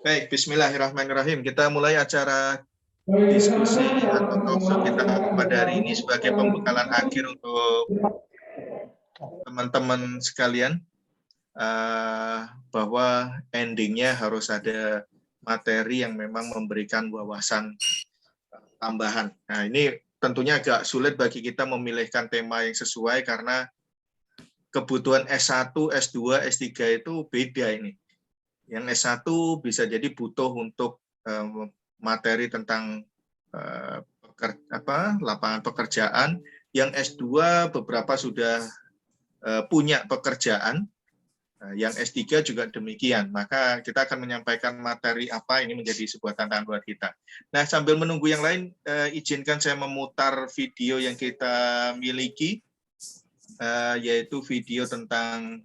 Baik, bismillahirrahmanirrahim. Kita mulai acara diskusi atau talkshow kita pada hari ini sebagai pembekalan akhir untuk teman-teman sekalian, bahwa endingnya harus ada materi yang memang memberikan wawasan tambahan. Nah, ini tentunya agak sulit bagi kita memilihkan tema yang sesuai karena kebutuhan S1, S2, S3 itu beda ini. Yang S1 bisa jadi butuh untuk materi tentang lapangan pekerjaan. Yang S2 beberapa sudah punya pekerjaan. Yang S3 juga demikian. Maka kita akan menyampaikan materi apa, ini menjadi sebuah tantangan buat kita. Nah, sambil menunggu yang lain, izinkan saya memutar video yang kita miliki, yaitu video tentang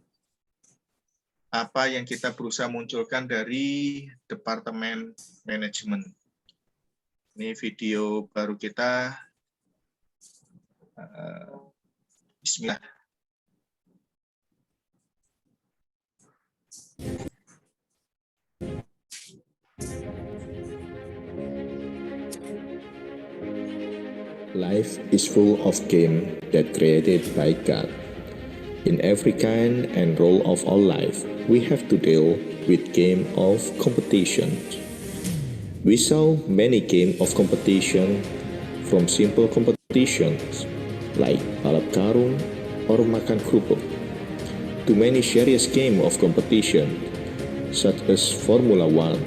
apa yang kita berusaha munculkan dari Departemen Manajemen. Ini video baru kita. Bismillah. Life is full of games that created by God. In every kind and role of our life, we have to deal with game of competition. We saw many game of competition, from simple competitions like balap karung or makan kerupuk, to many serious game of competition such as Formula One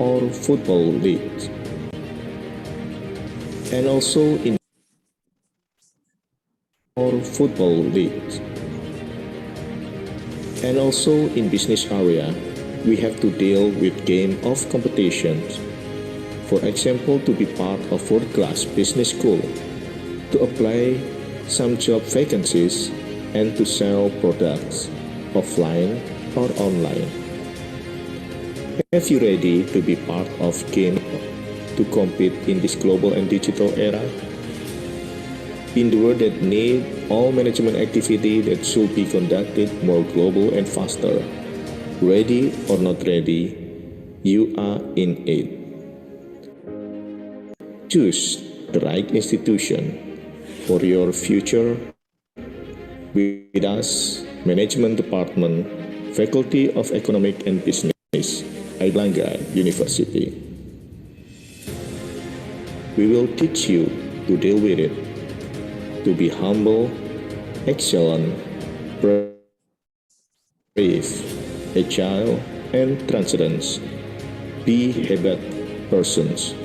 or football leagues. And also in business area, we have to deal with game of competitions. For example, to be part of world-class business school, to apply some job vacancies, and to sell products offline or online. Have you ready to be part of game to compete in this global and digital era? In the world that need all management activity that should be conducted more global and faster, ready or not ready, you are in it. Choose the right institution for your future with us, Management Department, Faculty of Economic and Business, Airlangga University. We will teach you to deal with it, to be humble, excellent, brave, agile, and transcendent. Be hebat persons.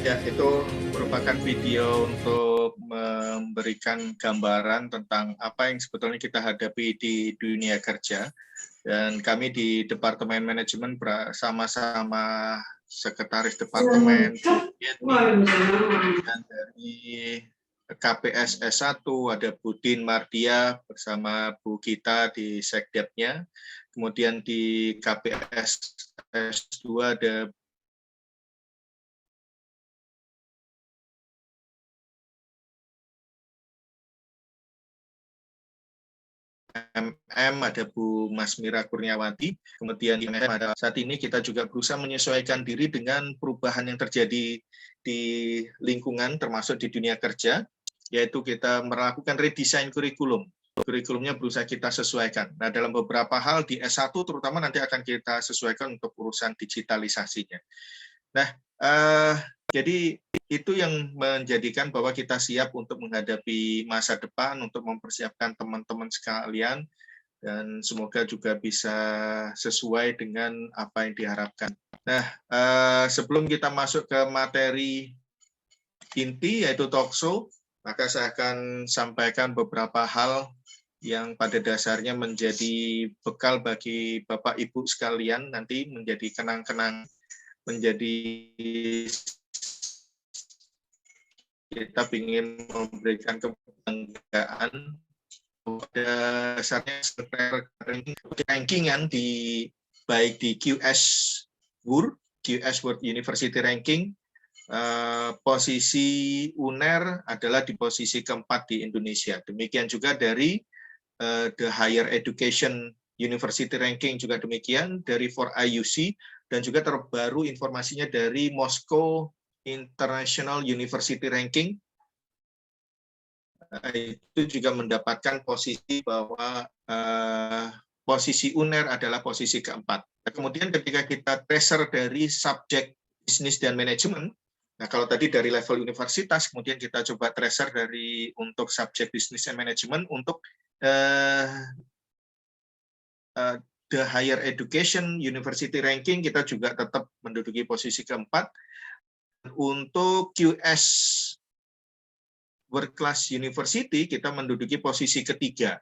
Ya, itu merupakan video untuk memberikan gambaran tentang apa yang sebetulnya kita hadapi di dunia kerja. Dan kami di Departemen Manajemen bersama-sama Sekretaris Departemen, dan dari KPS S1 ada Budin Mardia bersama Bu Gita di Sekdepnya. Kemudian di KPS S2 ada MM, ada Bu Masmira Kurniawati, kemudian di MM ada saat ini kita juga berusaha menyesuaikan diri dengan perubahan yang terjadi di lingkungan termasuk di dunia kerja, yaitu kita melakukan redesign kurikulum. Kurikulumnya berusaha kita sesuaikan. Nah, dalam beberapa hal di S1 terutama nanti akan kita sesuaikan untuk urusan digitalisasinya. Nah, jadi itu yang menjadikan bahwa kita siap untuk menghadapi masa depan, untuk mempersiapkan teman-teman sekalian, dan semoga juga bisa sesuai dengan apa yang diharapkan. Nah, sebelum kita masuk ke materi inti, yaitu talkshow, maka saya akan sampaikan beberapa hal yang pada dasarnya menjadi bekal bagi Bapak Ibu sekalian, nanti menjadi kenang-kenang, menjadi kita ingin memberikan kebanggaan pada dasarnya rankingan di baik di QS World University Ranking posisi UNER adalah di posisi keempat di Indonesia. Demikian juga dari The Higher Education University Ranking juga demikian, dari 4IUC, dan juga terbaru informasinya dari Moscow International University Ranking. Itu juga mendapatkan posisi bahwa posisi UNER adalah posisi keempat. Nah, kemudian ketika kita tracer dari subjek bisnis dan manajemen, nah kalau tadi dari level universitas, kemudian kita coba tracer dari untuk subjek bisnis dan manajemen untuk The Higher Education University Ranking, kita juga tetap menduduki posisi keempat. Untuk QS World Class University, kita menduduki posisi ketiga.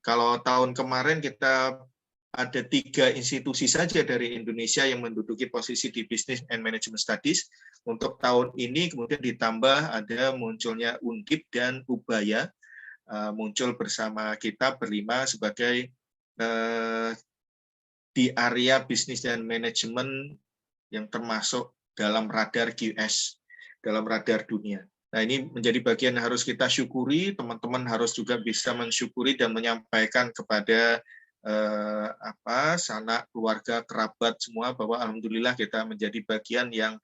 Kalau tahun kemarin kita ada 3 institusi saja dari Indonesia yang menduduki posisi di Business and Management Studies. Untuk tahun ini kemudian ditambah ada munculnya Undip dan Ubaya, muncul bersama kita berlima sebagai di area bisnis dan manajemen yang termasuk dalam radar QS, dalam radar dunia. Nah, ini menjadi bagian yang harus kita syukuri, teman-teman harus juga bisa mensyukuri dan menyampaikan kepada sanak, keluarga, kerabat semua bahwa alhamdulillah kita menjadi bagian yang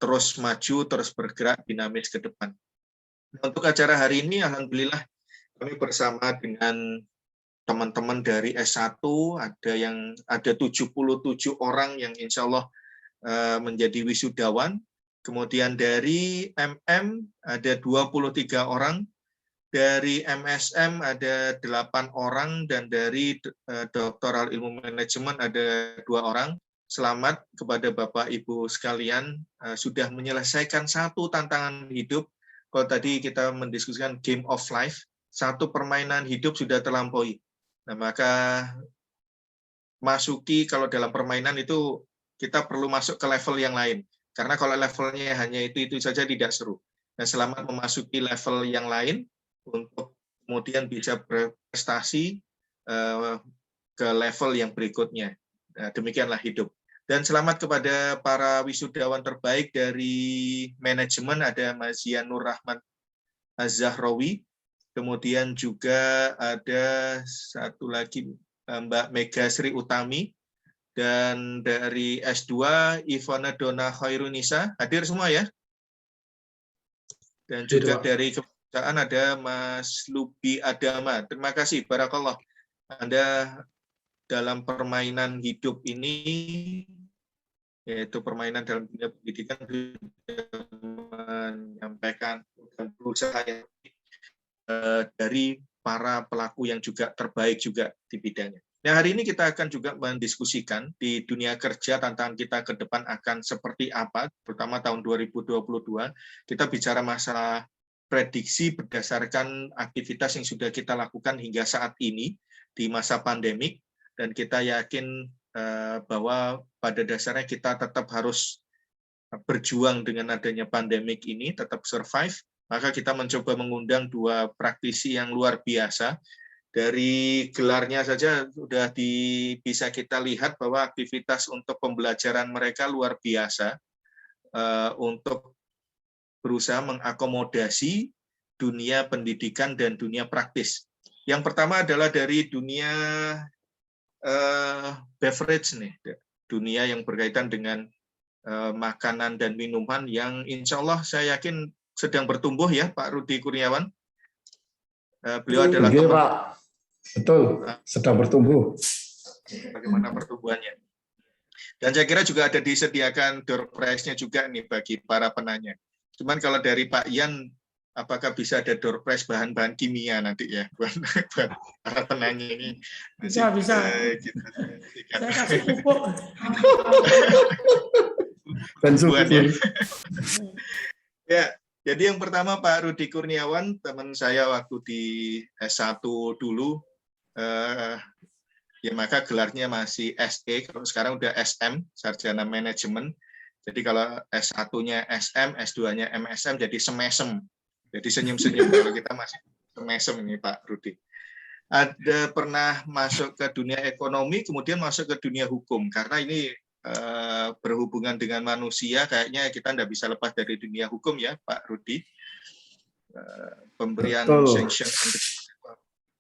terus maju, terus bergerak dinamis ke depan. Untuk acara hari ini, alhamdulillah kami bersama dengan teman-teman dari S1, ada 77 orang yang insya Allah menjadi wisudawan. Kemudian dari MM ada 23 orang, dari MSM ada 8 orang, dan dari Doktoral Ilmu Manajemen ada 2 orang. Selamat kepada Bapak Ibu sekalian, sudah menyelesaikan satu tantangan hidup. Kalau tadi kita mendiskusikan game of life, satu permainan hidup sudah terlampaui. Nah, maka masuki, kalau dalam permainan itu kita perlu masuk ke level yang lain. Karena kalau levelnya hanya itu saja tidak seru. Nah, selamat memasuki level yang lain untuk kemudian bisa berprestasi ke level yang berikutnya. Nah, demikianlah hidup. Dan selamat kepada para wisudawan terbaik dari manajemen, ada Mas Zianur Rahman Az-Zahrawi. Kemudian juga ada satu lagi Mbak Mega Sri Utami, dan dari S2 Ivana Dona Khairunisa. Hadir semua ya? Dan juga dari kepesertaan ada Mas Lubi Adama. Terima kasih, barakallah. Anda dalam permainan hidup ini, yaitu permainan dalam dunia pendidikan, menyampaikan dan berusaha yang dari para pelaku yang juga terbaik juga di bidangnya. Nah, hari ini kita akan juga mendiskusikan di dunia kerja tantangan kita ke depan akan seperti apa, terutama tahun 2022. Kita bicara masalah prediksi berdasarkan aktivitas yang sudah kita lakukan hingga saat ini di masa pandemik, dan kita yakin bahwa pada dasarnya kita tetap harus berjuang dengan adanya pandemik ini, tetap survive. Maka kita mencoba mengundang 2 praktisi yang luar biasa. Dari gelarnya saja sudah bisa kita lihat bahwa aktivitas untuk pembelajaran mereka luar biasa untuk berusaha mengakomodasi dunia pendidikan dan dunia praktis. Yang pertama adalah dari dunia beverage nih, dunia yang berkaitan dengan makanan dan minuman yang insya Allah saya yakin sedang bertumbuh ya, Pak Rudi Kurniawan. Beliau adalah teman. Pak. Betul, sedang bertumbuh. Bagaimana pertumbuhannya? Dan saya kira juga ada disediakan door prize-nya juga nih bagi para penanya. Cuman kalau dari Pak Ian, apakah bisa ada door prize bahan-bahan kimia nanti ya buat para penanya ini? Bisa. Saya kasih pupuk. Ya. Jadi yang pertama Pak Rudi Kurniawan, teman saya waktu di S1 dulu, ya maka gelarnya masih SE, kalau sekarang udah SM, Sarjana Manajemen. Jadi kalau S1-nya SM, S2-nya MSM, jadi semesem. Jadi senyum-senyum, kalau kita masih semesem ini Pak Rudi. Ada pernah masuk ke dunia ekonomi, kemudian masuk ke dunia hukum, karena ini berhubungan dengan manusia, kayaknya kita tidak bisa lepas dari dunia hukum ya, Pak Rudi. Pemberian sanction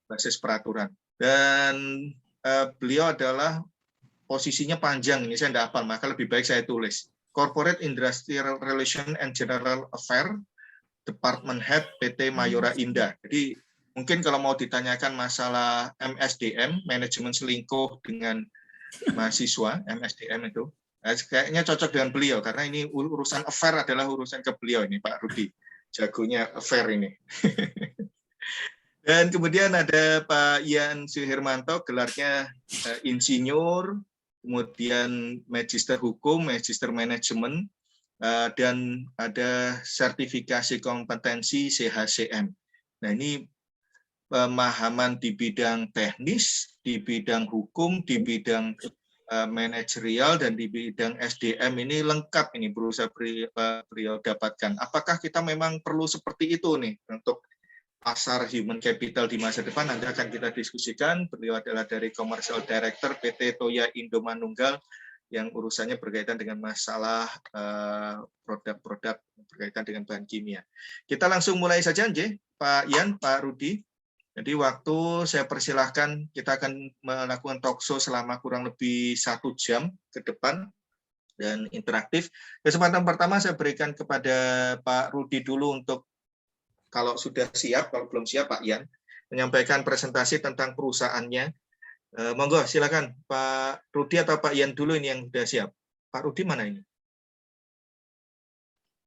basis peraturan. Dan beliau adalah posisinya panjang, ini saya tidak hafal, maka lebih baik saya tulis. Corporate Industrial Relation and General Affair, Department Head PT Mayora Indah. Jadi mungkin kalau mau ditanyakan masalah MSDM, manajemen selingkuh dengan mahasiswa, MSDM itu, kayaknya cocok dengan beliau, karena ini urusan affair adalah urusan ke beliau ini, Pak Rudi. Jagonya affair ini. Dan kemudian ada Pak Ian Suhermanto, gelarnya insinyur, kemudian magister hukum, magister manajemen, dan ada sertifikasi kompetensi CHCM. Nah, ini pemahaman di bidang teknis, di bidang hukum, di bidang manajerial, dan di bidang SDM ini lengkap ini berusaha beliau dapatkan. Apakah kita memang perlu seperti itu nih untuk pasar human capital di masa depan? Nanti akan kita diskusikan. Beliau adalah dari Commercial Director PT Toya Indo Manunggal yang urusannya berkaitan dengan masalah produk-produk berkaitan dengan bahan kimia. Kita langsung mulai saja, Pak Ian, Pak Rudi. Jadi waktu saya persilahkan, kita akan melakukan talkshow selama kurang lebih 1 jam ke depan dan interaktif. Kesempatan pertama saya berikan kepada Pak Rudi dulu untuk, kalau sudah siap, kalau belum siap Pak Ian, menyampaikan presentasi tentang perusahaannya. Monggo, silakan Pak Rudi atau Pak Ian dulu ini yang sudah siap. Pak Rudi mana ini?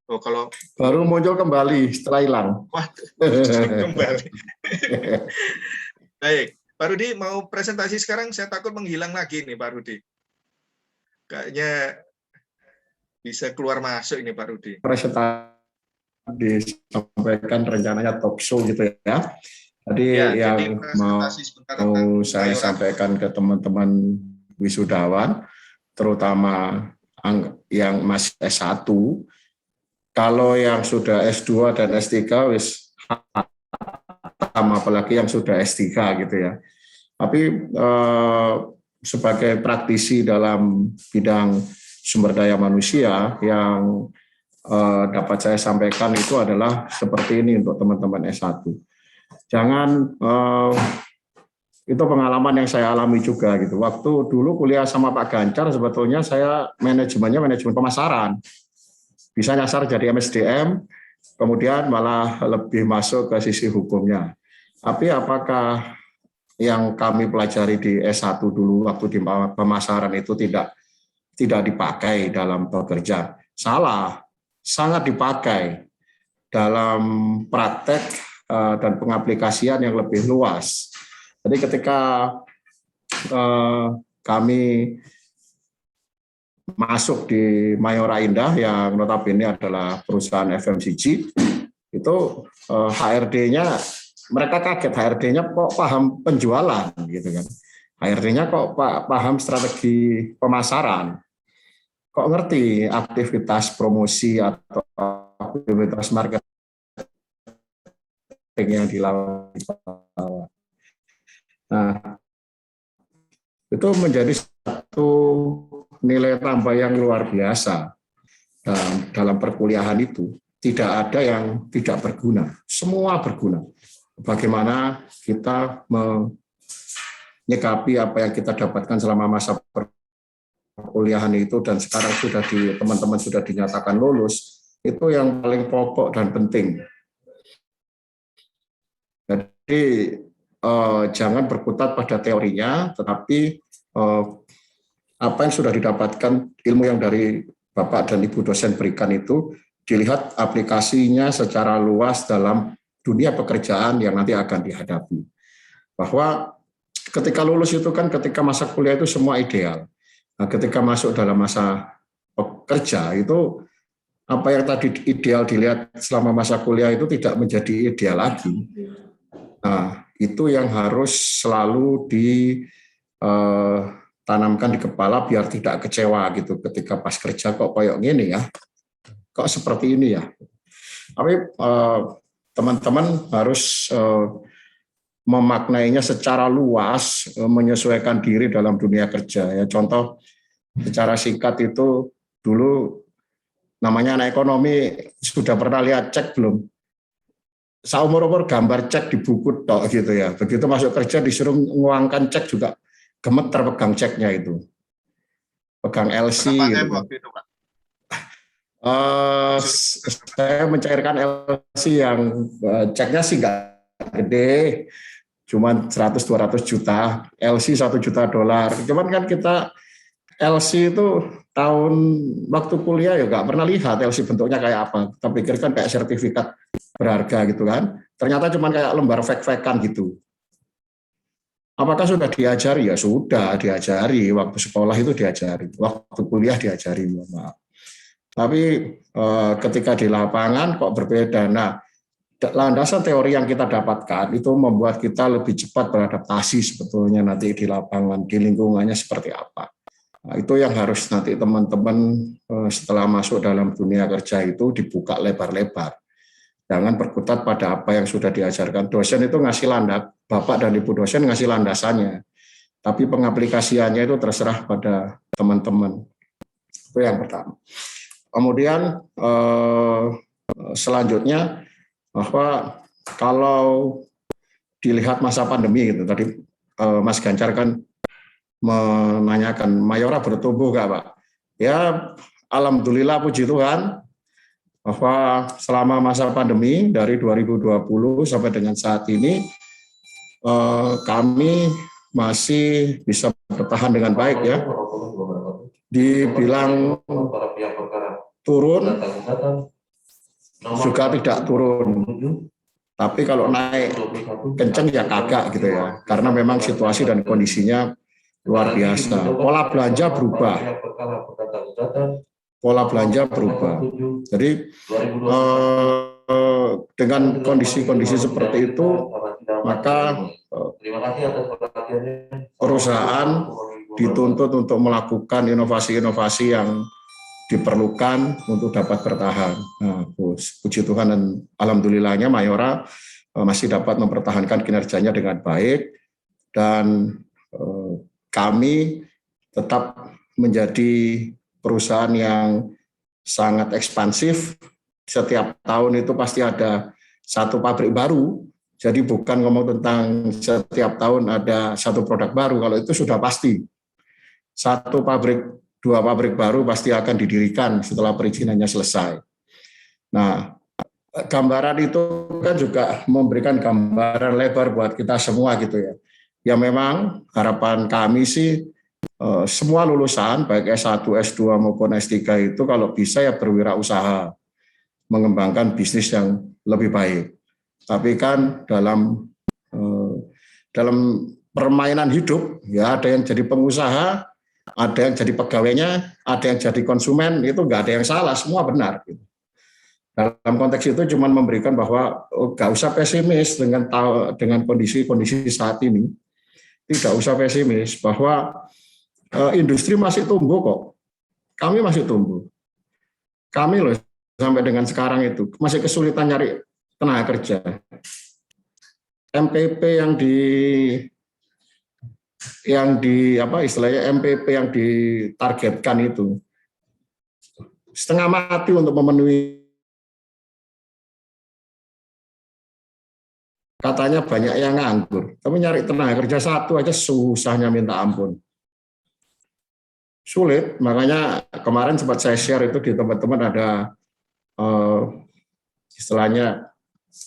Oh, kalau baru muncul kembali setelah hilang. Wah, kembali. Baik, Pak Rudi mau presentasi sekarang, saya takut menghilang lagi nih Pak Rudi. Kayaknya bisa keluar masuk ini Pak Rudi. Presentasi disampaikan rencananya talk show gitu ya. Jadi ya, yang mau saya sampaikan ke teman-teman wisudawan, terutama yang masih S1, kalau yang sudah S2 dan S3 wis apalagi yang sudah S3 gitu ya. Tapi sebagai praktisi dalam bidang sumber daya manusia yang dapat saya sampaikan itu adalah seperti ini untuk teman-teman S1. Jangan itu pengalaman yang saya alami juga gitu. Waktu dulu kuliah sama Pak Gancar sebetulnya saya manajemennya manajemen pemasaran. Bisa nyasar jadi MSDM, kemudian malah lebih masuk ke sisi hukumnya. Tapi apakah yang kami pelajari di S1 dulu waktu di pemasaran itu tidak dipakai dalam bekerja? Salah, sangat dipakai dalam praktek dan pengaplikasian yang lebih luas. Jadi ketika kami masuk di Mayora Indah yang notabene adalah perusahaan FMCG, itu HRD-nya mereka kaget, HRD-nya kok paham penjualan gitu kan. HRD-nya kok paham strategi pemasaran. Kok ngerti aktivitas promosi atau aktivitas marketing yang dilakukan. Nah, itu menjadi satu nilai tambah yang luar biasa dalam perkuliahan itu. Tidak ada yang tidak berguna, semua berguna. Bagaimana kita menyikapi apa yang kita dapatkan selama masa perkuliahan itu dan sekarang teman-teman sudah dinyatakan lulus, itu yang paling pokok dan penting. Jadi jangan berkutat pada teorinya, tetapi apa yang sudah didapatkan, ilmu yang dari Bapak dan Ibu dosen berikan itu, dilihat aplikasinya secara luas dalam dunia pekerjaan yang nanti akan dihadapi. Bahwa ketika lulus itu kan ketika masa kuliah itu semua ideal. Nah, ketika masuk dalam masa pekerja itu, apa yang tadi ideal dilihat selama masa kuliah itu tidak menjadi ideal lagi. Nah, itu yang harus selalu tanamkan di kepala biar tidak kecewa gitu ketika pas kerja kok kayak gini ya, kok seperti ini ya. Tapi teman-teman harus memaknainya secara luas, menyesuaikan diri dalam dunia kerja ya. Contoh secara singkat itu dulu namanya anak ekonomi sudah pernah lihat cek belum? Seumur-umur gambar cek di buku tok gitu ya. Begitu masuk kerja disuruh nguangkan cek juga gemeter pegang ceknya itu. Pegang LC gitu kan. Waktu itu, Pak? Saya mencairkan LC yang ceknya sih nggak gede, cuman 100-200 juta, LC $1 juta. Cuman kan kita LC itu tahun waktu kuliah ya nggak pernah lihat LC bentuknya kayak apa. Kita pikirkan kayak sertifikat berharga gitu kan. Ternyata cuman kayak lembar fake-fakean gitu. Apakah sudah diajari? Ya sudah diajari. Waktu sekolah itu diajari. Waktu kuliah diajari. Maaf. Tapi ketika di lapangan kok berbeda. Nah, landasan teori yang kita dapatkan itu membuat kita lebih cepat beradaptasi sebetulnya nanti di lapangan, di lingkungannya seperti apa. Nah, itu yang harus nanti teman-teman setelah masuk dalam dunia kerja itu dibuka lebar-lebar. Jangan berkutat pada apa yang sudah diajarkan. Dosen itu ngasih landak, Bapak dan Ibu dosen ngasih landasannya. Tapi pengaplikasiannya itu terserah pada teman-teman. Itu yang pertama. Kemudian selanjutnya bahwa kalau dilihat masa pandemi gitu, tadi Mas Ganjar kan menanyakan Mayora bertumbuh nggak Pak? Ya alhamdulillah puji Tuhan bahwa selama masa pandemi dari 2020 sampai dengan saat ini kami masih bisa bertahan dengan baik ya. Dibilang turun juga tidak turun. Tapi kalau naik kenceng ya kagak gitu ya. Karena memang situasi dan kondisinya luar biasa. Pola belanja berubah. Jadi dengan kondisi-kondisi seperti itu, maka perusahaan dituntut untuk melakukan inovasi-inovasi yang diperlukan untuk dapat bertahan. Nah, puji Tuhan dan alhamdulillahnya Mayora masih dapat mempertahankan kinerjanya dengan baik dan kami tetap menjadi perusahaan yang sangat ekspansif. Setiap tahun itu pasti ada satu pabrik baru. Jadi bukan ngomong tentang setiap tahun ada satu produk baru. Kalau itu sudah pasti. Satu pabrik, 2 pabrik baru pasti akan didirikan setelah perizinannya selesai. Nah, gambaran itu kan juga memberikan gambaran lebar buat kita semua gitu ya. Ya memang harapan kami sih semua lulusan baik S1, S2 maupun S3 itu kalau bisa ya berwirausaha, mengembangkan bisnis yang lebih baik. Tapi kan dalam permainan hidup ya ada yang jadi pengusaha, ada yang jadi pegawainya, ada yang jadi konsumen, itu nggak ada yang salah, semua benar. Dalam konteks itu cuma memberikan bahwa nggak usah pesimis dengan kondisi saat ini. Tidak usah pesimis bahwa industri masih tumbuh kok. Kami masih tumbuh. Kami loh sampai dengan sekarang itu masih kesulitan nyari tenaga kerja. MPP MPP yang ditargetkan itu setengah mati untuk memenuhi. Katanya banyak yang nganggur, tapi nyari tenaga kerja satu aja susahnya minta ampun. Sulit, makanya kemarin sempat saya share itu di teman-teman ada istilahnya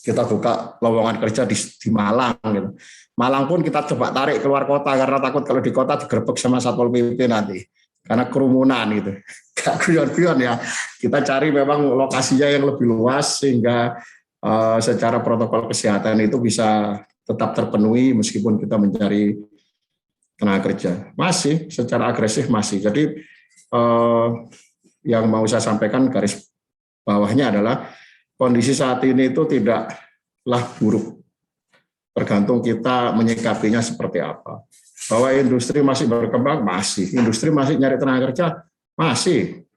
kita buka lowongan kerja di Malang gitu. Malang pun kita coba tarik keluar kota karena takut kalau di kota digerebek sama Satpol PP nanti karena kerumunan gitu. Gak guyon-guyon ya. Kita cari memang lokasinya yang lebih luas sehingga secara protokol kesehatan itu bisa tetap terpenuhi meskipun kita mencari tenaga kerja. Masih secara agresif masih. Jadi yang mau saya sampaikan garis bawahnya adalah kondisi saat ini itu tidaklah buruk. Tergantung kita menyikapinya seperti apa. Bahwa industri masih berkembang, masih. Industri masih nyari tenaga kerja, masih.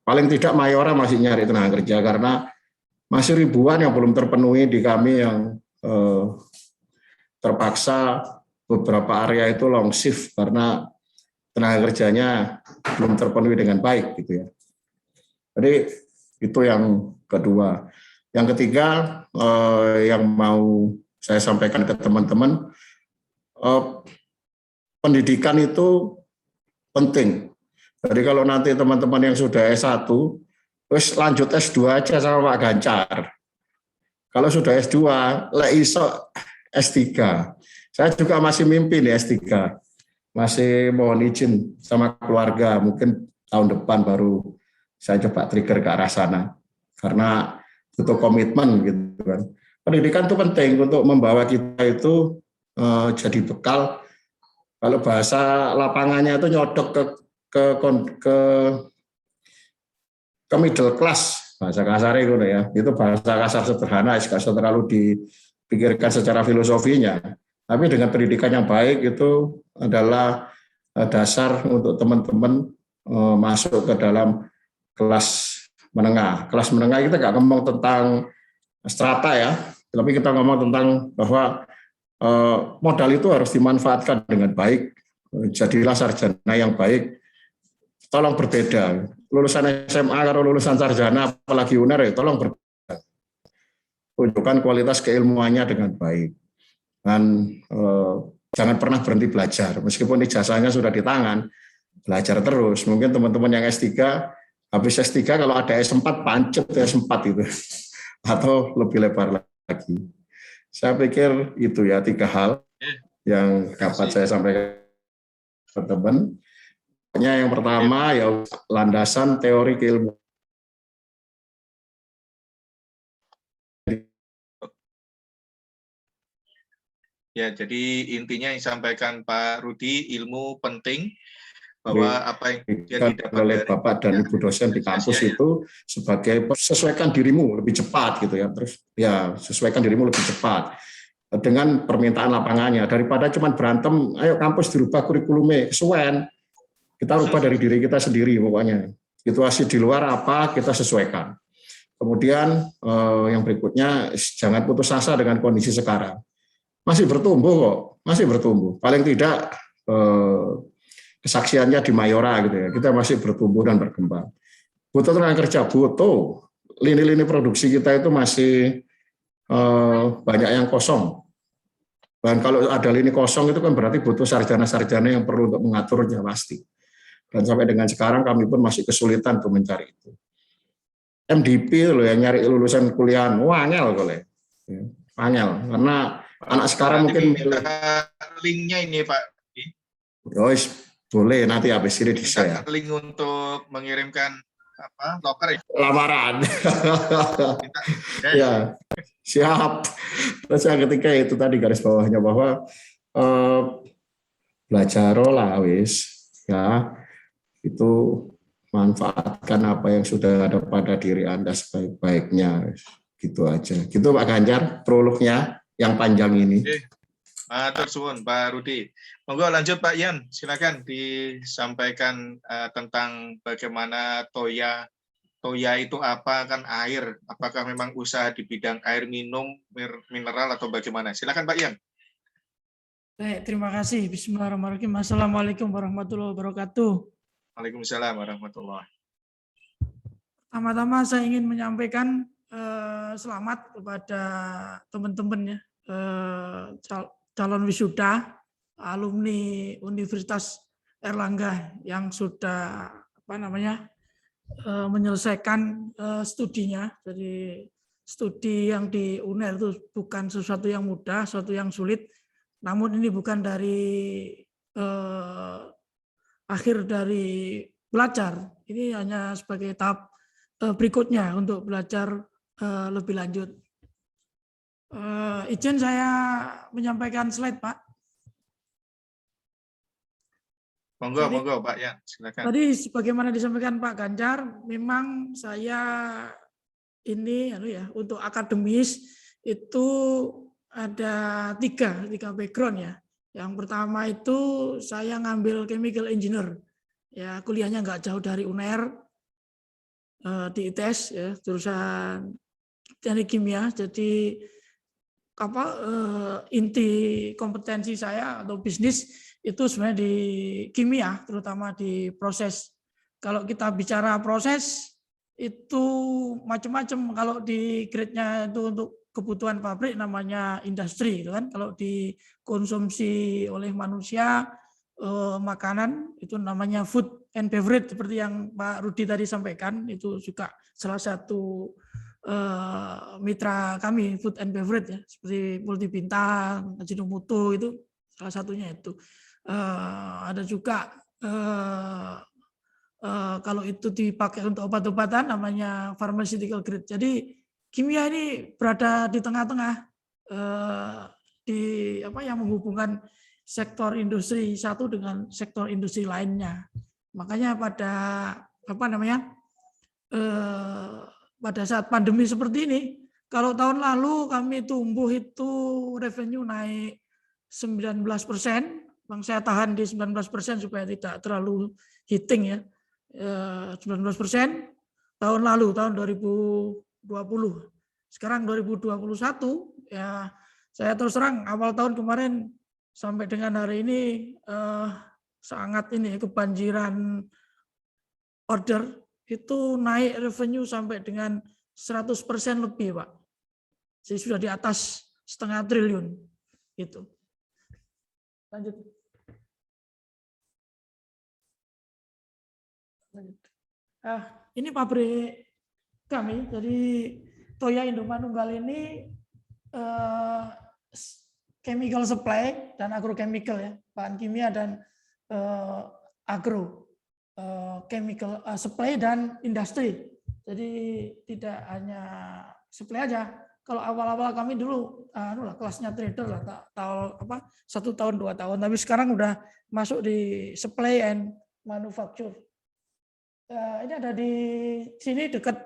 Paling tidak Mayora masih nyari tenaga kerja karena masih ribuan yang belum terpenuhi di kami yang terpaksa beberapa area itu long shift karena tenaga kerjanya belum terpenuhi dengan baik gitu ya. Jadi itu yang kedua. Yang ketiga yang mau saya sampaikan ke teman-teman, pendidikan itu penting. Jadi kalau nanti teman-teman yang sudah S1, terus lanjut S2 aja sama Pak Gancar. Kalau sudah S2, lek iso S3. Saya juga masih mimpi nih S3. Masih mohon izin sama keluarga, mungkin tahun depan baru saya coba trigger ke arah sana. Karena butuh komitmen gitu kan. Pendidikan itu penting untuk membawa kita itu jadi bekal. Kalau bahasa lapangannya itu nyodok ke middle class, bahasa kasar itu ya. Itu bahasa kasar sederhana, nggak usah terlalu dipikirkan secara filosofinya. Tapi dengan pendidikan yang baik itu adalah dasar untuk teman-teman masuk ke dalam kelas menengah. Kelas menengah kita nggak ngomong tentang strata ya, tapi kita ngomong tentang bahwa modal itu harus dimanfaatkan dengan baik. Jadilah sarjana yang baik. Tolong berbeda. Lulusan SMA kalau lulusan sarjana, apalagi UNER, ya tolong berbeda. Tunjukkan kualitas keilmuannya dengan baik. Dan jangan pernah berhenti belajar. Meskipun ijazahnya sudah di tangan, belajar terus. Mungkin teman-teman yang S3, habis S3 kalau ada S4, pancet S4 itu. Atau lebih lebar lagi. Saya pikir itu ya 3 hal yang dapat saya sampaikan ke teman. Yang pertama ya landasan teori keilmuan. Ya, jadi intinya yang disampaikan Pak Rudi, ilmu penting, bahwa apa yang dia didapat oleh Bapak dan Ibu dosen di kampus itu sebagai sesuaikan dirimu lebih cepat gitu ya. Terus ya sesuaikan dirimu lebih cepat dengan permintaan lapangannya, daripada cuma berantem, ayo kampus dirubah kurikulumnya, kesuwen. Kita rubah dari diri kita sendiri pokoknya. Situasi di luar apa kita sesuaikan. Kemudian yang berikutnya jangan putus asa dengan kondisi sekarang. Masih bertumbuh kok, masih bertumbuh. Paling tidak kesaksiannya di Mayora gitu ya. Kita masih bertumbuh dan berkembang. Butuh tenaga kerja, butuh. Lini-lini produksi kita itu masih banyak yang kosong. Dan kalau ada lini kosong itu kan berarti butuh sarjana-sarjana yang perlu untuk mengaturnya pasti. Dan sampai dengan sekarang kami pun masih kesulitan untuk mencari itu. MDP loh yang nyari lulusan kuliah, wangel kok le. Wangel, karena anak sekarang mungkin linknya ini Pak. Yois, boleh nanti habis ini di-share. Link untuk mengirimkan apa? Loker ya? Lamaran. Ya, siap. Terus yang ketiga itu tadi garis bawahnya bahwa belajar lah wis ya. Itu manfaatkan apa yang sudah ada pada diri Anda sebaik-baiknya. Gitu aja. Gitu Pak Ganjar, prolognya yang panjang ini. Matur suwun Pak Rudi. Monggo lanjut Pak Ian, silakan disampaikan tentang bagaimana Toya. Toya itu apa, kan air. Apakah memang usaha di bidang air minum, mineral atau bagaimana? Silakan Pak Ian. Baik, terima kasih. Bismillahirrahmanirrahim. Assalamualaikum warahmatullahi wabarakatuh. Waalaikumsalam warahmatullahi. Pertama-tama saya ingin menyampaikan selamat kepada teman-teman ya, calon wisuda, alumni Universitas Airlangga yang sudah menyelesaikan studinya. Jadi studi yang di UNER itu bukan sesuatu yang mudah, sesuatu yang sulit. Namun ini bukan dari akhir dari belajar. Ini hanya sebagai tahap berikutnya untuk belajar lebih lanjut. Izin saya menyampaikan slide, Pak. Monggo Pak ya, silakan. Tadi sebagaimana disampaikan Pak Ganjar, memang saya ini untuk akademis itu ada tiga background ya. Yang pertama itu saya ngambil chemical engineer, ya kuliahnya nggak jauh dari UNER di ITS ya, jurusan teknik kimia. Jadi inti kompetensi saya atau bisnis itu sebenarnya di kimia, terutama di proses. Kalau kita bicara proses, itu macam-macam. Kalau di grade-nya itu untuk kebutuhan pabrik namanya industri, gitu kan. Kalau dikonsumsi oleh manusia, makanan itu namanya food and beverage, seperti yang Pak Rudi tadi sampaikan. Itu juga salah satu mitra kami, food and beverage ya, seperti Multi Bintang, Ajinomoto, itu salah satunya itu. Ada juga kalau itu dipakai untuk obat-obatan namanya pharmaceutical grade. Jadi kimia ini berada di tengah-tengah, di apa yang menghubungkan sektor industri satu dengan sektor industri lainnya. Makanya pada apa namanya pada saat pandemi seperti ini, kalau tahun lalu kami tumbuh itu revenue naik 19%, Bang, saya tahan di 19% supaya tidak terlalu hitting ya. 19% tahun lalu, tahun 2020. Sekarang 2021 ya, saya terus terang awal tahun kemarin sampai dengan hari ini sangat ini kebanjiran order, itu naik revenue sampai dengan 100% lebih, Pak. Jadi sudah di atas 0,5 triliun itu. Lanjut. Ini pabrik kami, jadi Toya Indomanunggal ini chemical supply dan agrochemical ya, bahan kimia dan agro chemical supply dan industri. Jadi tidak hanya supply aja. Kalau awal-awal kami dulu kelasnya trader lah, tahun apa 1 tahun 2 tahun, tapi sekarang udah masuk di supply and manufacture. Ini ada di sini dekat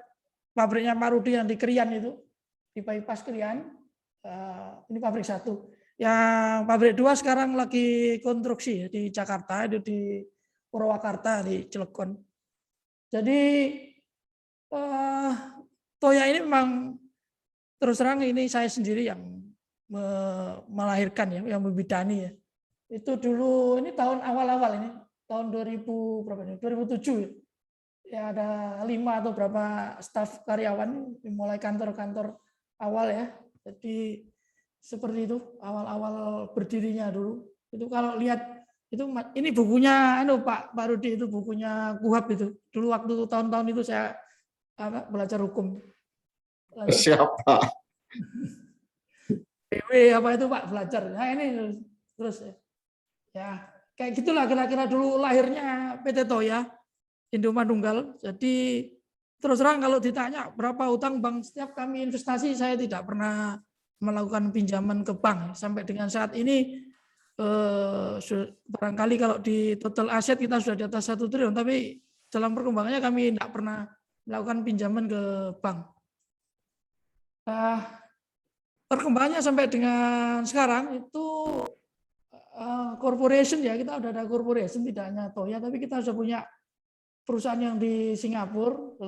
pabriknya Pak Rudi yang di Krian itu, di bypass Krian. Ini pabrik 1. Yang pabrik 2 sekarang lagi konstruksi ya, di Jakarta, itu di Purwakarta, di Cilegon. Jadi Toya ini memang terus terang ini saya sendiri yang melahirkan ya, yang membidani ya. Itu dulu ini tahun awal-awal ini, tahun 2000 berapa ini? 2007 ya. Ya ada 5 atau berapa staf karyawan mulai kantor-kantor awal ya. Jadi seperti itu awal-awal berdirinya dulu. Itu kalau lihat itu ini bukunya Pak Rudi, itu bukunya KUHAP itu. Dulu waktu tahun-tahun itu saya belajar hukum. Siapa? PW apa itu Pak belajar. Nah ini terus ya kayak gitulah kira-kira dulu lahirnya PT Toya Indomanunggal. Jadi terus terang kalau ditanya berapa utang bank setiap kami investasi, saya tidak pernah melakukan pinjaman ke bank. Sampai dengan saat ini barangkali kalau di total aset kita sudah di atas 1 triliun, tapi dalam perkembangannya kami tidak pernah melakukan pinjaman ke bank. Perkembangannya sampai dengan sekarang itu corporation ya, kita sudah ada corporation, tidak hanya Toya, tapi kita sudah punya perusahaan yang di Singapura,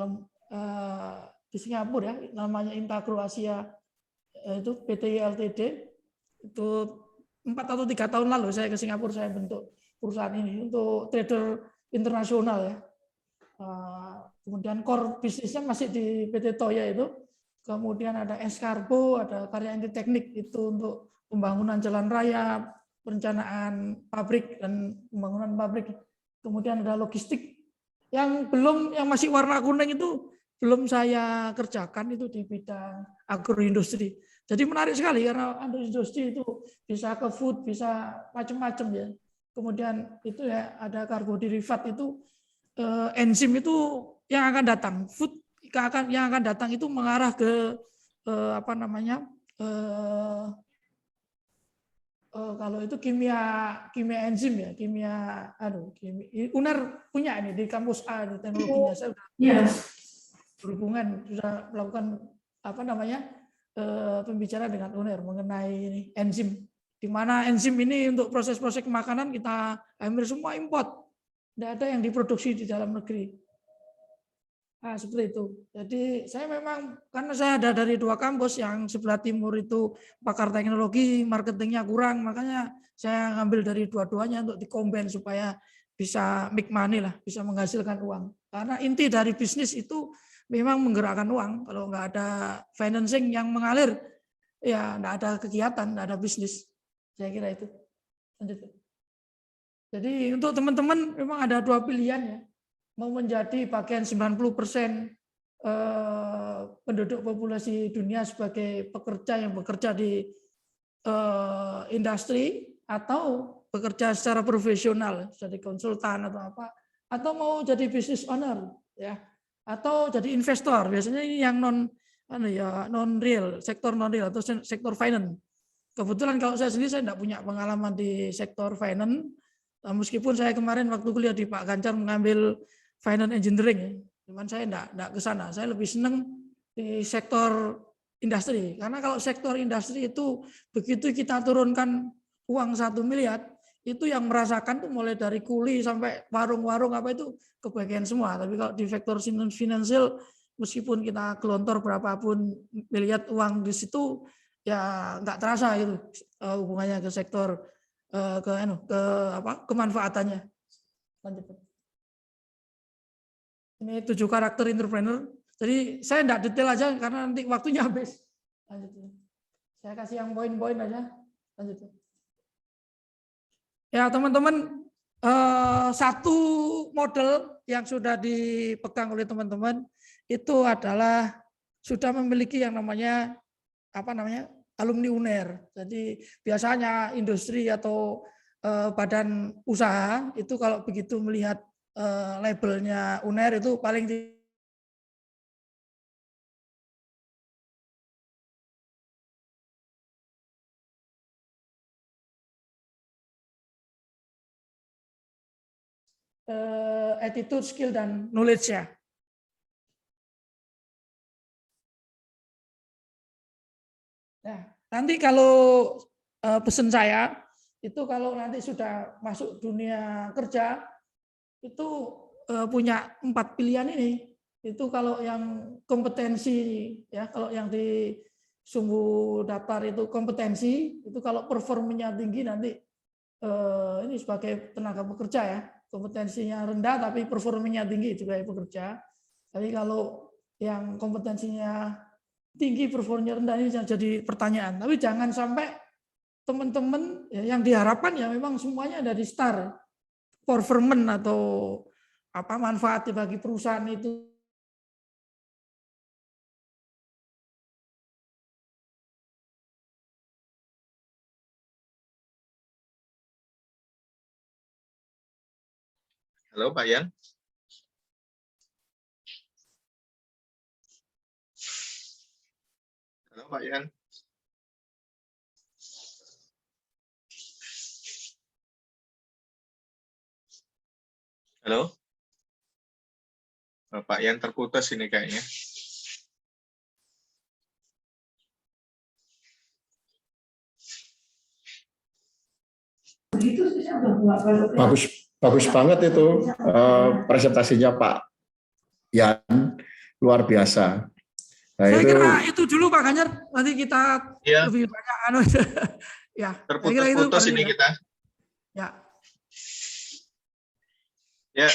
di Singapura ya, namanya Intagro Asia, itu PTI Ltd. Itu 4 atau 3 tahun lalu saya ke Singapura, saya bentuk perusahaan ini untuk trader internasional ya. Kemudian core bisnisnya masih di PT Toya itu. Kemudian ada Eskarbo, ada Karya Inti Teknik itu untuk pembangunan jalan raya, perencanaan pabrik dan pembangunan pabrik. Kemudian ada logistik yang masih warna kuning itu belum saya kerjakan, itu di bidang agroindustri. Jadi menarik sekali karena agroindustri itu bisa ke food, bisa macam-macam ya. Kemudian itu ya ada karbohidrat itu enzim itu yang akan datang, food yang akan datang itu mengarah ke kalau itu kimia enzim ya, UNER punya ini di kampus A di teknologinya, saya sudah berhubungan, sudah melakukan pembicaraan dengan UNER mengenai ini enzim, di mana enzim ini untuk proses-proses makanan kita hampir semua import, tidak ada yang diproduksi di dalam negeri. Nah, seperti itu. Jadi saya memang, karena saya ada dari 2 kampus, yang sebelah timur itu pakar teknologi, marketingnya kurang, makanya saya ngambil dari dua-duanya untuk dikombin supaya bisa make money lah, bisa menghasilkan uang. Karena inti dari bisnis itu memang menggerakkan uang. Kalau nggak ada financing yang mengalir, ya nggak ada kegiatan, nggak ada bisnis. Saya kira itu. Lanjut. Jadi untuk teman-teman memang ada 2 pilihan ya. Mau menjadi bagian 90% penduduk populasi dunia sebagai pekerja yang bekerja di industri, atau bekerja secara profesional jadi konsultan atau apa, atau mau jadi business owner ya, atau jadi investor. Biasanya ini yang non real, sektor non real atau sektor finance. Kebetulan kalau saya sendiri, saya tidak punya pengalaman di sektor finance, meskipun saya kemarin waktu kuliah di Pak Ganjar mengambil finance engineering, cuman saya enggak ke sana. Saya lebih senang di sektor industri, karena kalau sektor industri itu begitu kita turunkan uang 1 miliar, itu yang merasakan tuh mulai dari kuli sampai warung-warung apa itu kebagian semua. Tapi kalau di sektor finansial, meskipun kita gelontor berapapun miliar uang di situ, ya nggak terasa gitu hubungannya ke sektor kemanfaatannya. Lanjut. Ini 7 karakter entrepreneur. Jadi saya tidak detail aja karena nanti waktunya habis. Lanjut. Saya kasih yang poin-poin aja. Lanjut. Ya teman-teman, satu model yang sudah dipegang oleh teman-teman itu adalah sudah memiliki yang namanya alumni UNER. Jadi biasanya industri atau badan usaha itu kalau begitu melihat labelnya UNER itu paling attitude, skill, dan knowledge-nya. Nah, nanti kalau pesan saya itu kalau nanti sudah masuk dunia kerja itu punya 4 pilihan ini. Itu kalau yang kompetensi ya, kalau yang di sumbu daftar itu kompetensi, itu kalau performanya tinggi nanti ini sebagai tenaga pekerja ya, kompetensinya rendah tapi performanya tinggi sebagai pekerja. Tapi kalau yang kompetensinya tinggi performanya rendah, ini jadi pertanyaan. Tapi jangan sampai teman-teman ya, yang diharapkan ya memang semuanya dari star performance atau manfaat bagi perusahaan itu. Halo Pak Yan. Halo Pak Yan. Halo. Pak Yan terputus ini kayaknya. Bagus banget itu presentasinya Pak Yan, luar biasa. Nah, Saya kira itu dulu Pak Ganjar, nanti kita lebih banyak ya. Terputus-putus ini kita. Ya. Ya.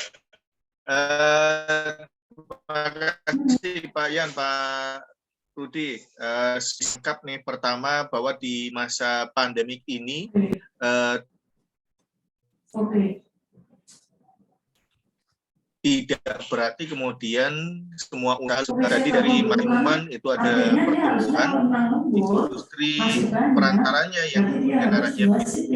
Terima kasih Pak Yan, Pak Rudi. Singkat nih, pertama bahwa di masa pandemik ini tidak berarti kemudian semua usaha tadi dari manajemen itu ada pertumbuhan, industri perantaranya yang arahnya B2B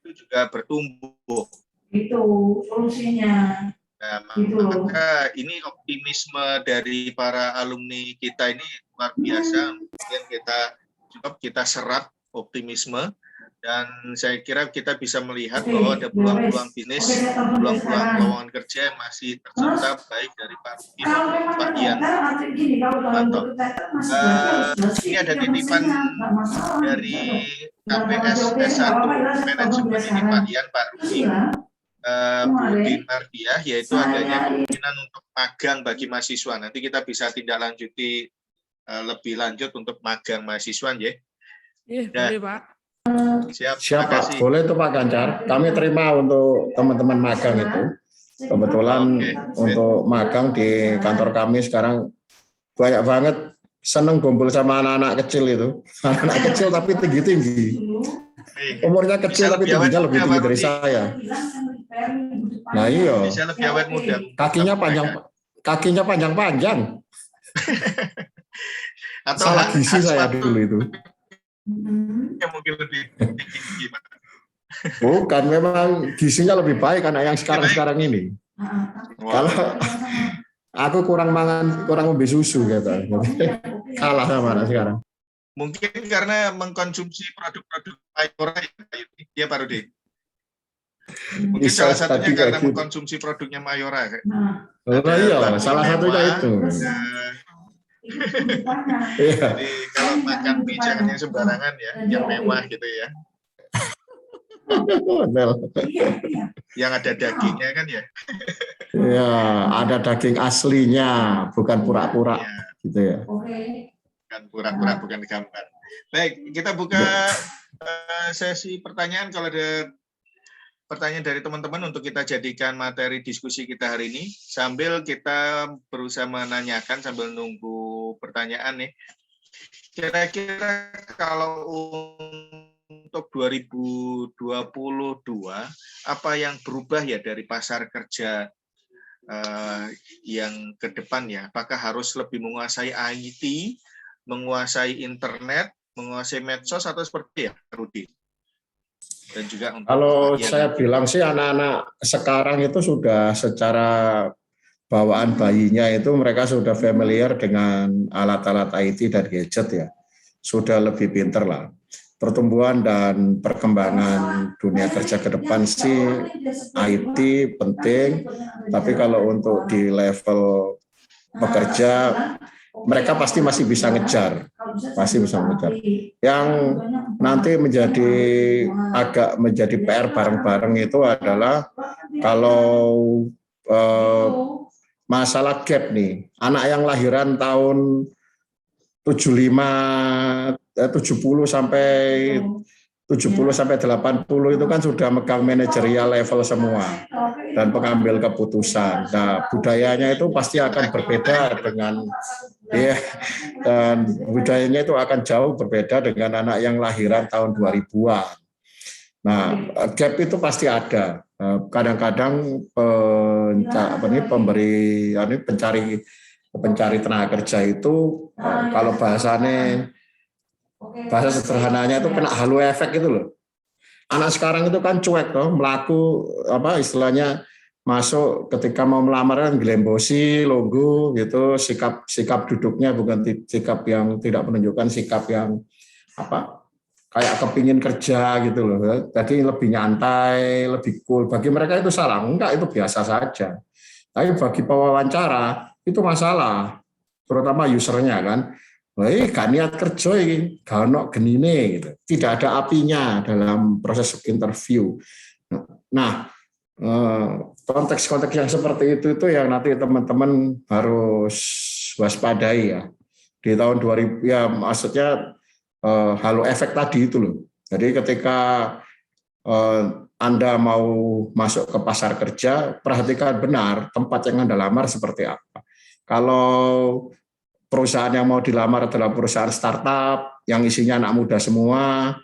itu juga bertumbuh. Itu solusinya. Nah, maka ini optimisme dari para alumni kita ini luar biasa. Kemudian kita serap optimisme. Dan saya kira kita bisa melihat bahwa ada peluang-peluang bisnis, peluang-peluang lowongan kerja yang masih tercipta baik dari Pak Rudi maupun Pak Ian. Mantap. Ini ada titipan dari KPS S1 Manajemen ini Pak Ian, Pak Rudi. Bu Dinardiah, yaitu adanya kemungkinan untuk magang bagi mahasiswa. Nanti kita bisa tindak lanjuti lebih lanjut untuk magang mahasiswa, ya. Boleh, Pak. Siap, Pak. Boleh tuh Pak Ganjar. Kami terima untuk teman-teman magang itu. Kebetulan untuk magang di kantor kami sekarang banyak banget seneng kumpul sama anak-anak kecil itu. Anak-anak kecil tapi tinggi-tinggi. Umurnya kecil tapi tingginya lebih tinggi dari saya. Nah iya. Kakinya panjang-panjang. Salah gizi saya dulu itu. Yang mungkin lebih tinggi, Pak. Bukan, memang gizinya lebih baik anak yang sekarang ini. Kalau aku kurang ngombe susu gitu. Kalah sama anak sekarang. Mungkin karena mengkonsumsi produk-produk Mayora ya Pak Rudi. Mungkin salah satunya karena mengkonsumsi produknya Mayora. Iya, salah satunya itu. Jadi kalau makan mie jangan yang sembarangan ya, yang mewah gitu ya. Yang ada dagingnya kan ya. Ya, ada daging aslinya, bukan pura-pura gitu ya. Bukan pura-pura, bukan gambar. Baik, kita buka sesi pertanyaan. Kalau ada pertanyaan dari teman-teman untuk kita jadikan materi diskusi kita hari ini, sambil kita berusaha menanyakan sambil nunggu pertanyaan nih. Kira-kira kalau untuk 2022 apa yang berubah ya dari pasar kerja yang ke depan ya? Apakah harus lebih menguasai IT, menguasai internet, menguasai medsos atau seperti ya, Rudi? Dan juga untuk kalau saya bilang sih anak-anak sekarang itu sudah secara bawaan bayinya itu mereka sudah familiar dengan alat-alat IT dan gadget ya. Sudah lebih pinter lah. Pertumbuhan dan perkembangan dunia kerja ke depan sih IT penting, tapi kalau untuk di level bekerja mereka pasti masih bisa ngejar, Yang nanti agak menjadi PR bareng-bareng itu adalah kalau masalah gap nih, anak yang lahiran tahun 70 sampai 80 itu kan sudah megang manajerial level semua dan pengambil keputusan. Nah, budayanya itu pasti akan berbeda dengan dan budayanya itu akan jauh berbeda dengan anak yang lahiran tahun 2000-an. Nah, gap itu pasti ada. Kadang-kadang pencari tenaga kerja itu kalau bahasa sederhananya itu kena halo efek gitu loh. Anak sekarang itu kan cuek toh, istilahnya masuk ketika mau melamar kan glembosi, logo gitu, sikap duduknya bukan sikap yang tidak menunjukkan sikap yang kayak kepingin kerja gitu loh. Jadi lebih nyantai, lebih cool. Bagi mereka itu salah, enggak, itu biasa saja. Tapi bagi pewawancara itu masalah, terutama usernya kan. Gak niat kerja ini, gak ono genine gitu. Tidak ada apinya dalam proses interview. Nah, konteks-konteks yang seperti itu yang nanti teman-teman harus waspadai ya. Di tahun 2000 ya, maksudnya halo efek tadi itu loh. Jadi ketika Anda mau masuk ke pasar kerja, perhatikan benar tempat yang Anda lamar seperti apa. Kalau perusahaan yang mau dilamar adalah perusahaan startup yang isinya anak muda semua,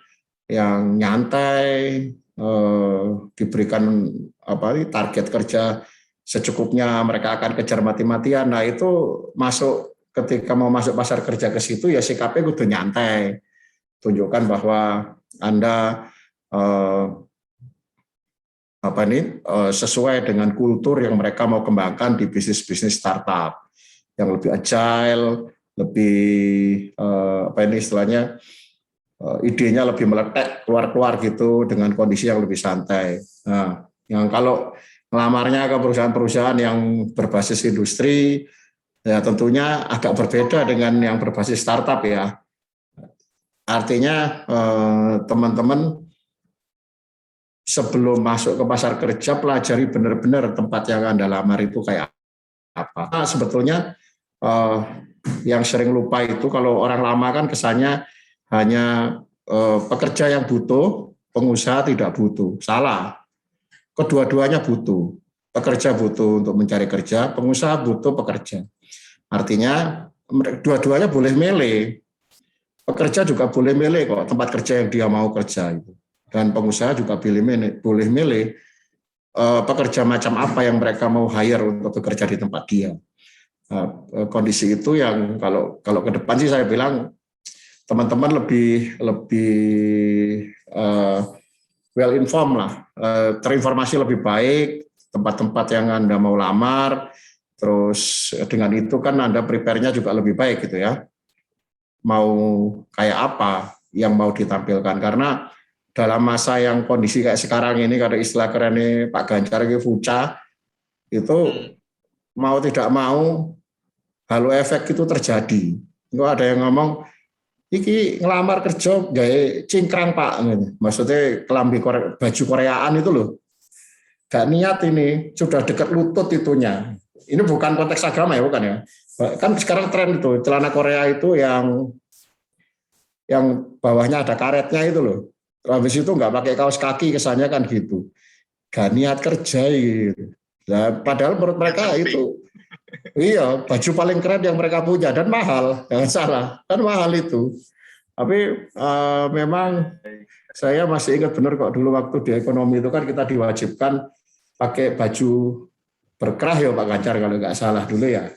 yang nyantai, diberikan target kerja secukupnya, mereka akan kejar mati-matian. Nah itu ketika mau masuk pasar kerja ke situ ya sikapnya kudu nyantai, tunjukkan bahwa Anda sesuai dengan kultur yang mereka mau kembangkan di bisnis-bisnis startup yang lebih agile, lebih idenya lebih meletek keluar gitu dengan kondisi yang lebih santai. Nah, yang kalau ngelamarnya ke perusahaan-perusahaan yang berbasis industri, ya tentunya agak berbeda dengan yang berbasis startup ya. Artinya teman-teman sebelum masuk ke pasar kerja pelajari benar-benar tempat yang Anda lamar itu kayak apa. Nah, sebetulnya yang sering lupa itu kalau orang lama kan kesannya hanya pekerja yang butuh, pengusaha tidak butuh. Salah. Kedua-duanya butuh. Pekerja butuh untuk mencari kerja, pengusaha butuh pekerja. Artinya dua-duanya boleh milih. Pekerja juga boleh milih kok tempat kerja yang dia mau kerja itu. Dan pengusaha juga boleh milih pekerja macam apa yang mereka mau hire untuk bekerja di tempat dia. Kondisi itu yang kalau ke depan sih saya bilang teman-teman lebih well informed lah, terinformasi lebih baik tempat-tempat yang Anda mau lamar, terus dengan itu kan Anda prepare-nya juga lebih baik gitu ya. Mau kayak apa yang mau ditampilkan, karena dalam masa yang kondisi kayak sekarang ini, kalau istilah kerennya Pak Ganjar ini fuca, itu mau tidak mau halo efek itu terjadi. Itu ada yang ngomong, iki ngelamar kerja gaya cingkrang Pak, maksudnya kelambi baju Koreaan itu loh. Gak niat ini, sudah dekat lutut itunya. Ini bukan konteks agama ya, bukan ya. Kan sekarang tren itu, celana Korea itu yang bawahnya ada karetnya itu loh. Habis itu nggak pakai kaos kaki, kesannya kan gitu. Gak niat kerja gitu. Nah, padahal menurut mereka itu, iya, baju paling keren yang mereka punya dan mahal, jangan salah, kan mahal itu. Tapi memang saya masih ingat benar kok dulu waktu di ekonomi itu kan kita diwajibkan pakai baju berkerah ya Pak Ganjar kalau nggak salah dulu ya.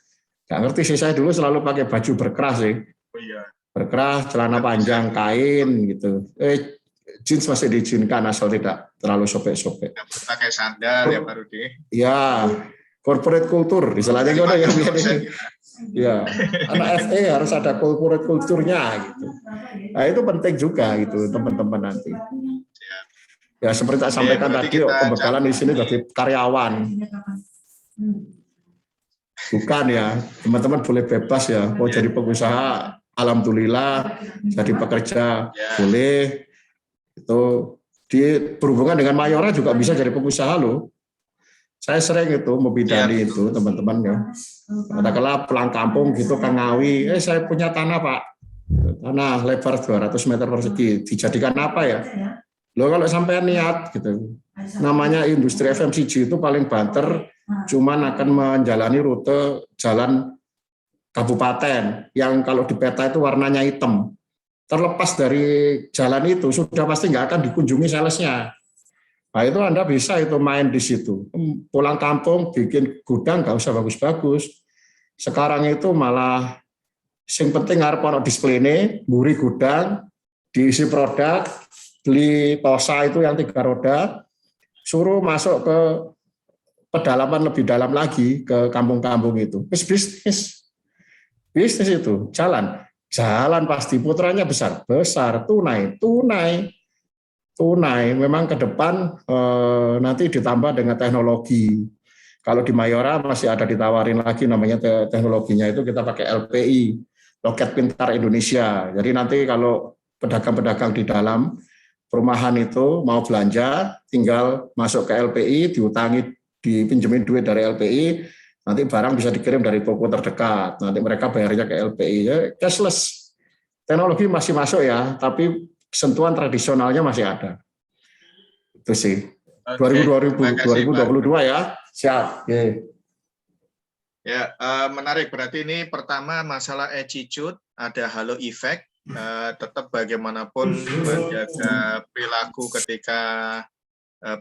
Nggak ngerti sih, saya dulu selalu pakai baju berkerah sih. Berkerah, celana panjang, kain gitu. Jeans masih diizinkan asal tidak terlalu sobek-sobek. Pakai sandal ya Pak Rudi. Ya, corporate culture istilahnya gimana ya? Ya, anak FE harus ada corporate kulturnya gitu. Nah itu penting juga gitu teman-teman nanti. Ya seperti saya sampaikan tadi, pembekalan di sini jadi karyawan. Bukan ya, teman-teman boleh bebas ya. Mau jadi pengusaha, alhamdulillah. Jadi pekerja boleh. Itu berhubungan dengan Mayora juga bisa jadi pengusaha loh. Saya sering itu membidani itu teman-teman ya. Katakanlah pulang kampung gitu Kang Ngawi, saya punya tanah Pak, tanah lebar 200 meter persegi, dijadikan apa ya? Loh kalau sampai niat gitu, namanya industri FMCG itu paling banter, cuman akan menjalani rute jalan kabupaten yang kalau di peta itu warnanya hitam. Terlepas dari jalan itu sudah pasti nggak akan dikunjungi salesnya. Nah itu Anda bisa itu main di situ. Pulang kampung bikin gudang nggak usah bagus-bagus. Sekarang itu malah yang penting harus ono display-ne, mburi gudang, diisi produk, beli tosa itu yang 3 roda, suruh masuk ke pedalaman lebih dalam lagi ke kampung-kampung itu. Bisnis itu jalan pasti putranya besar, tunai memang ke depan nanti ditambah dengan teknologi. Kalau di Mayora masih ada ditawarin lagi namanya teknologinya itu kita pakai LPI, Loket Pintar Indonesia. Jadi nanti kalau pedagang-pedagang di dalam perumahan itu mau belanja tinggal masuk ke LPI, diutangi, dipinjemin duit dari LPI, nanti barang bisa dikirim dari toko terdekat. Nanti mereka bayarnya ke LPI, ya cashless. Teknologi masih masuk ya, tapi sentuhan tradisionalnya masih ada. Itu sih. 2022 ya. Siap. Ya, menarik. Berarti ini pertama masalah attitude, ada halo effect, tetap bagaimanapun menjaga perilaku ketika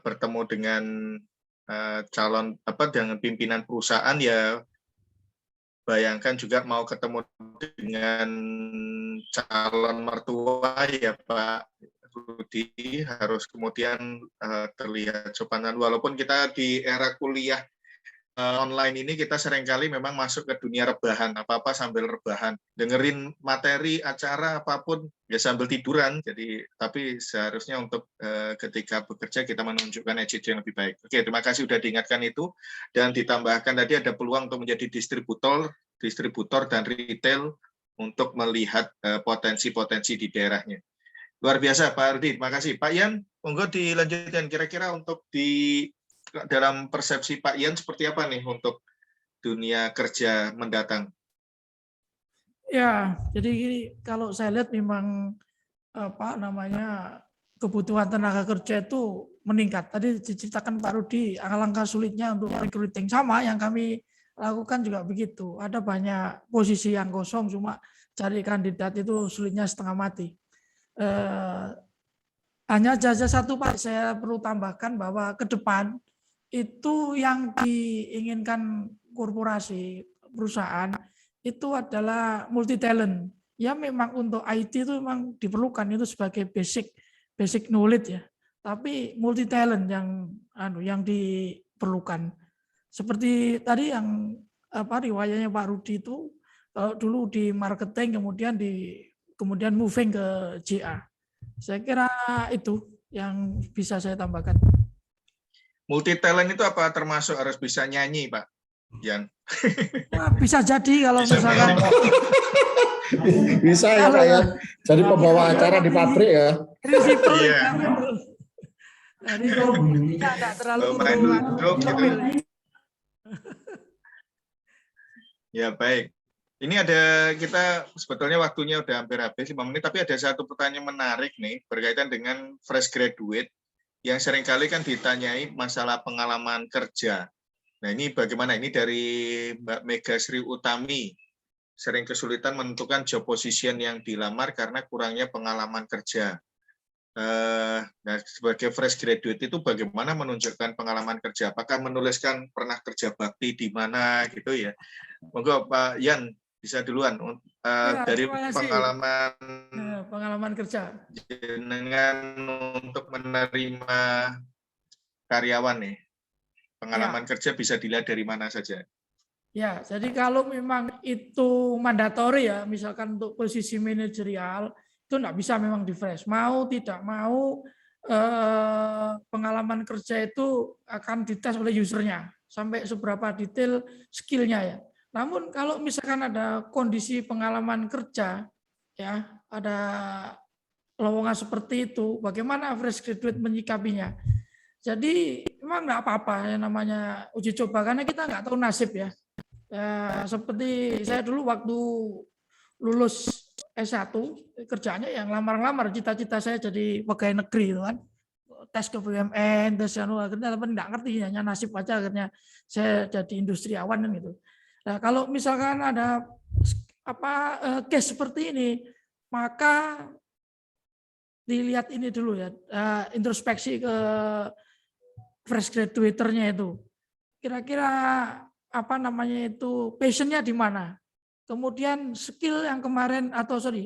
bertemu dengan calon dengan pimpinan perusahaan ya. Bayangkan juga mau ketemu dengan calon mertua ya Pak Rudi, harus kemudian terlihat sopan. Walaupun kita di era kuliah online ini kita seringkali memang masuk ke dunia rebahan, apa-apa sambil rebahan, dengerin materi acara apapun ya sambil tiduran. Jadi tapi seharusnya untuk ketika bekerja kita menunjukkan attitude yang lebih baik. Oke, terima kasih sudah diingatkan itu, dan ditambahkan tadi ada peluang untuk menjadi distributor dan retail untuk melihat potensi-potensi di daerahnya. Luar biasa Pak Rudi, terima kasih. Pak Yan, Monggo dilanjutkan, kira-kira untuk dalam persepsi Pak Ian seperti apa nih untuk dunia kerja mendatang? Ya, jadi gini, kalau saya lihat memang kebutuhan tenaga kerja itu meningkat. Tadi diceritakan Pak Rudi, alangkah sulitnya untuk recruiting. Sama yang kami lakukan juga begitu. Ada banyak posisi yang kosong, cuma cari kandidat itu sulitnya setengah mati. Hanya saja satu Pak, saya perlu tambahkan bahwa ke depan itu yang diinginkan korporasi, perusahaan, itu adalah multi talent. Ya memang untuk IT itu memang diperlukan itu sebagai basic knowledge ya. Tapi multi talent yang diperlukan. Seperti tadi yang riwayatnya Pak Rudi itu kalau dulu di marketing kemudian moving ke JA. Saya kira itu yang bisa saya tambahkan. Multi talent itu apa termasuk harus bisa nyanyi, Pak Ian? Nah, bisa jadi kalau misalkan bisa ya Pak ya. Jadi pembawa acara di pabrik ya. Risiko Iya. Jadi tidak terlalu main drum gitu. Ya baik. Ini kita sebetulnya waktunya udah hampir habis 5 menit, tapi ada satu pertanyaan menarik nih berkaitan dengan fresh graduate yang seringkali kan ditanyai masalah pengalaman kerja. Nah ini bagaimana? Ini dari Mbak Mega Sri Utami. Sering kesulitan menentukan job position yang dilamar karena kurangnya pengalaman kerja. Nah, sebagai fresh graduate itu bagaimana menunjukkan pengalaman kerja? Apakah menuliskan pernah kerja bakti di mana gitu ya? Monggo Pak Ian bisa duluan dari pengalaman kerja dengan untuk menerima karyawan nih. Pengalaman kerja bisa dilihat dari mana saja? Ya, jadi kalau memang itu mandatori ya, misalkan untuk posisi manajerial, itu enggak bisa memang di fresh. Mau tidak mau pengalaman kerja itu akan dites oleh usernya sampai seberapa detail skillnya ya. Namun kalau misalkan ada kondisi pengalaman kerja ya, ada lowongan seperti itu, bagaimana fresh graduate menyikapinya? Jadi memang enggak apa-apa yang namanya uji coba karena kita enggak tahu nasib ya. Ya, seperti saya dulu waktu lulus S1 kerjanya yang lamar-lamar, cita-cita saya jadi pegawai negeri itu kan, tes ke BUMN, tes akhirnya tapi nggak ngerti, hanya nasib aja akhirnya saya jadi industriawan kan gitu. Nah kalau misalkan ada case seperti ini, maka dilihat ini dulu ya, introspeksi ke fresh graduate-nya itu, kira-kira passionnya di mana, kemudian skill yang kemarin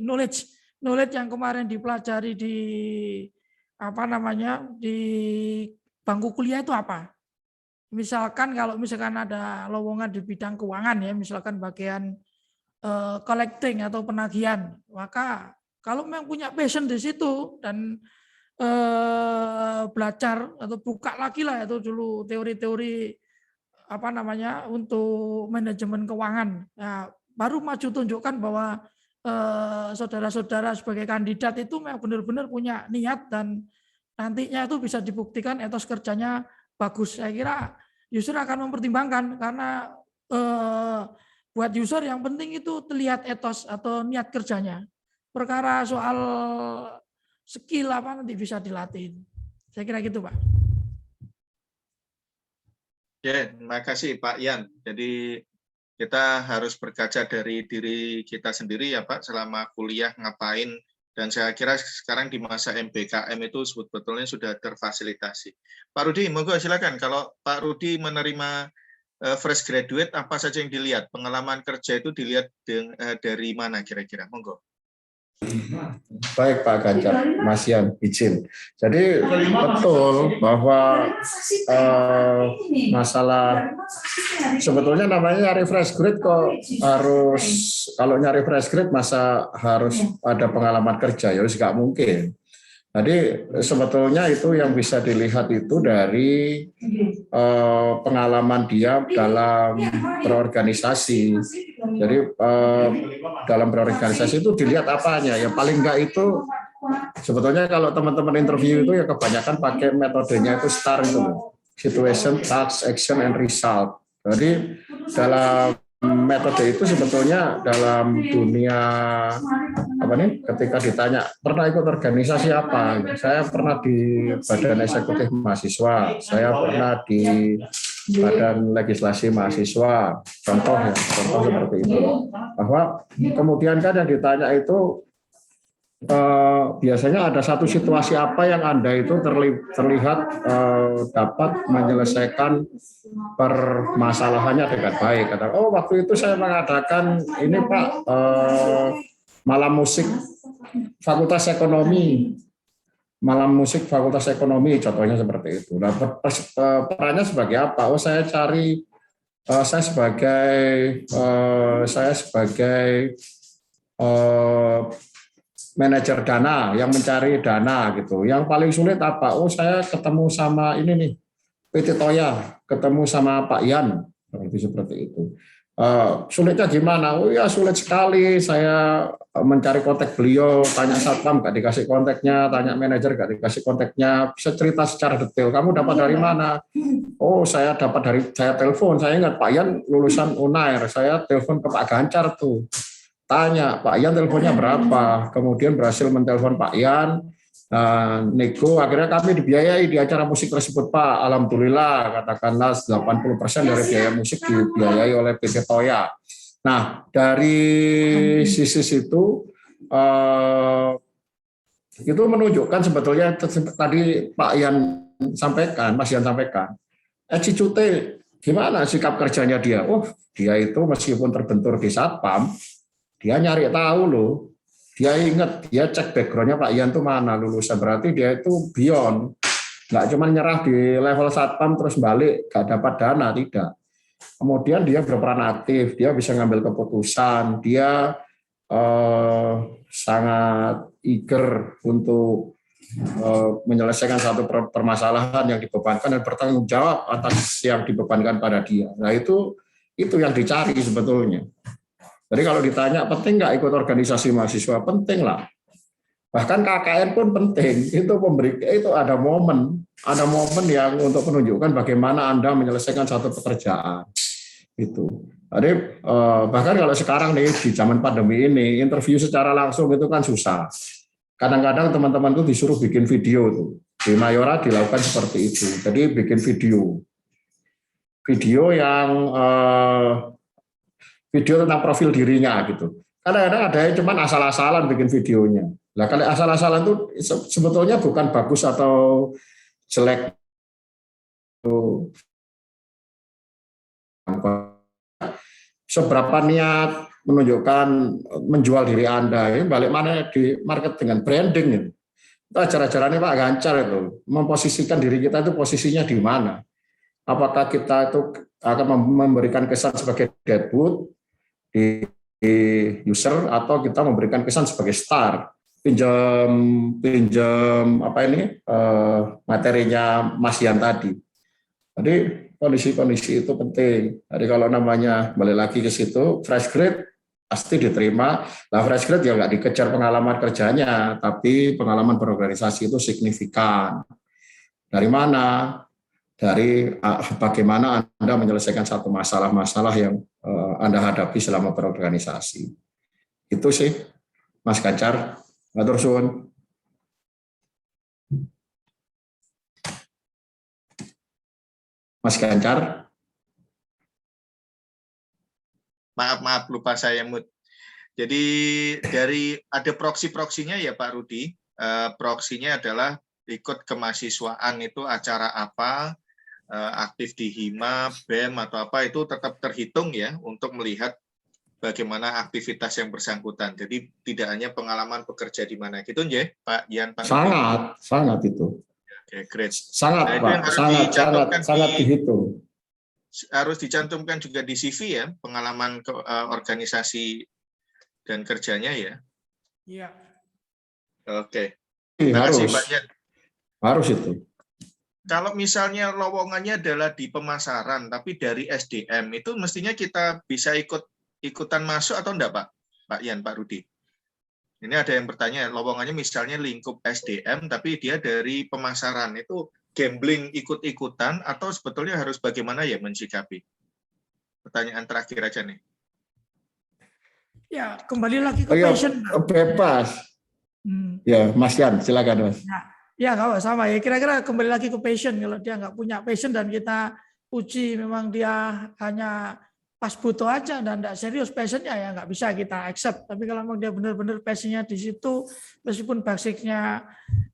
knowledge yang kemarin dipelajari di di bangku kuliah itu apa. Misalkan kalau ada lowongan di bidang keuangan ya, misalkan bagian collecting atau penagihan, maka kalau memang punya passion di situ dan belajar atau buka lagi lah itu dulu teori-teori untuk manajemen keuangan. Nah, baru maju tunjukkan bahwa saudara-saudara sebagai kandidat itu memang benar-benar punya niat dan nantinya itu bisa dibuktikan etos kerjanya bagus. Saya kira user akan mempertimbangkan karena buat user yang penting itu terlihat etos atau niat kerjanya. Perkara soal skill nanti bisa dilatih. Saya kira gitu, Pak. Ya, terima kasih Pak Ian. Jadi kita harus berkaca dari diri kita sendiri ya Pak, selama kuliah ngapain, dan saya kira sekarang di masa MBKM itu sebetulnya sudah terfasilitasi. Pak Rudi, monggo silakan. Kalau Pak Rudi menerima fresh graduate, apa saja yang dilihat? Pengalaman kerja itu dilihat dari mana kira-kira? Monggo. Baik Pak Ganjar, Mas Ian izin. Jadi betul bahwa masalah sebetulnya namanya nyari fresh grade kok harus, kalau nyari fresh grade masa harus ada pengalaman kerja, ya nggak mungkin. Jadi sebetulnya itu yang bisa dilihat itu dari pengalaman dia dalam berorganisasi. Jadi dalam berorganisasi itu dilihat apanya ya, paling enggak itu Sebetulnya kalau teman-teman interview itu ya kebanyakan pakai metodenya itu STAR itu loh. Situation, Task, Action, and Result. Jadi dalam metode itu sebetulnya dalam dunia apa nih, ketika ditanya pernah ikut organisasi apa, saya pernah di Badan Eksekutif Mahasiswa, saya pernah di Badan Legislasi Mahasiswa, contoh seperti itu. Bahwa kemudian kan yang ditanya itu biasanya ada satu situasi apa yang Anda itu terlihat dapat menyelesaikan permasalahannya dengan baik. Kata, oh waktu itu saya mengadakan ini Pak, malam musik Fakultas Ekonomi, contohnya seperti itu. Nah, perannya sebagai apa? Oh saya cari, saya sebagai manajer dana yang mencari dana gitu. Yang paling sulit apa? Oh saya ketemu sama ini nih PT Toya, ketemu sama Pak Yan, seperti itu. Sulitnya gimana? Oh ya sulit sekali. Saya mencari kontak beliau, tanya satpam nggak dikasih kontaknya, tanya manajer nggak dikasih kontaknya. Bisa cerita secara detail. Kamu dapat dari mana? Oh saya telepon. Saya ingat Pak Yan lulusan Unair. Saya telepon ke Pak Gancar tuh. Tanya, Pak Yan teleponnya berapa? Kemudian berhasil mentelepon Pak Yan, nego, akhirnya kami dibiayai di acara musik tersebut, Pak. Alhamdulillah, katakanlah 80% dari biaya musik dibiayai oleh PT Toya. Nah, dari sisi itu menunjukkan sebetulnya tadi Pak Yan sampaikan, Mas Yan sampaikan, Cicute, gimana sikap kerjanya dia? Oh, dia itu meskipun terbentur di Satpam, dia nyari tahu loh, dia ingat, dia cek backgroundnya Pak Yan itu mana lulusan, berarti dia itu beyond, nggak cuma nyerah di level satpam terus balik, nggak dapat dana, tidak. Kemudian dia berperan aktif, dia bisa ngambil keputusan, dia sangat eager untuk menyelesaikan satu permasalahan yang dibebankan dan bertanggung jawab atas yang dibebankan pada dia. Nah itu yang dicari sebetulnya. Jadi kalau ditanya penting nggak ikut organisasi mahasiswa, penting lah. Bahkan KKN pun penting. Itu ada momen yang untuk menunjukkan bagaimana Anda menyelesaikan satu pekerjaan. Itu. Jadi bahkan kalau sekarang nih di zaman pandemi ini interview secara langsung itu kan susah. Kadang-kadang teman-teman tuh disuruh bikin video tuh. Di Mayora dilakukan seperti itu. Jadi bikin video yang video tentang profil dirinya gitu. Kadang-kadang ada yang cuma asal-asalan bikin videonya. Nah, kalau asal-asalan itu sebetulnya bukan bagus atau jelek. Seberapa niat menunjukkan menjual diri Anda, ini balik mana di market dengan branding ini. Itu acara-acaranya Pak Gancar itu memposisikan diri kita itu posisinya di mana. Apakah kita itu akan memberikan kesan sebagai debut di user atau kita memberikan kesan sebagai star, pinjam materinya Mas Yan tadi. Jadi kondisi-kondisi itu penting. Jadi kalau namanya balik lagi ke situ fresh grade pasti diterima. Nah fresh grade ya nggak dikejar pengalaman kerjanya, tapi pengalaman berorganisasi itu signifikan. Dari mana? Dari bagaimana Anda menyelesaikan satu masalah-masalah yang Anda hadapi selama berorganisasi. Itu sih, Mas Gancar. Matur suwun. Mas Gancar. Maaf, lupa saya mute. Jadi dari ada proksi-proksinya ya Pak Rudi. Proksinya adalah ikut kemahasiswaan itu acara apa, aktif di HIMA, BEM atau apa itu tetap terhitung ya untuk melihat bagaimana aktivitas yang bersangkutan. Jadi tidak hanya pengalaman bekerja di mana gitu ya, Pak Yan. Sangat itu. Oke, great. Sangat, nah, Pak. Sangat dihitung. Harus dicantumkan juga di CV ya, pengalaman organisasi dan kerjanya ya. Iya. Oke. Terima kasih Pak Yan. Harus itu. Kalau misalnya lowongannya adalah di pemasaran, tapi dari SDM, itu mestinya kita bisa ikutan masuk atau enggak, Pak? Pak Yan, Pak Rudi? Ini ada yang bertanya, lowongannya misalnya lingkup SDM, tapi dia dari pemasaran, itu gambling ikut-ikutan atau sebetulnya harus bagaimana ya mensikapi? Pertanyaan terakhir aja nih. Ya, kembali lagi ke Oh ya, passion. Pak. bebas. Ya, Mas Yan, silakan Mas. Ya, nggak sama ya. Kira-kira kembali lagi ke passion. Kalau dia nggak punya passion dan kita uji memang dia hanya pas butuh aja dan tidak serius passionnya, ya nggak bisa kita accept. Tapi kalau memang dia benar-benar passionnya di situ, meskipun basicnya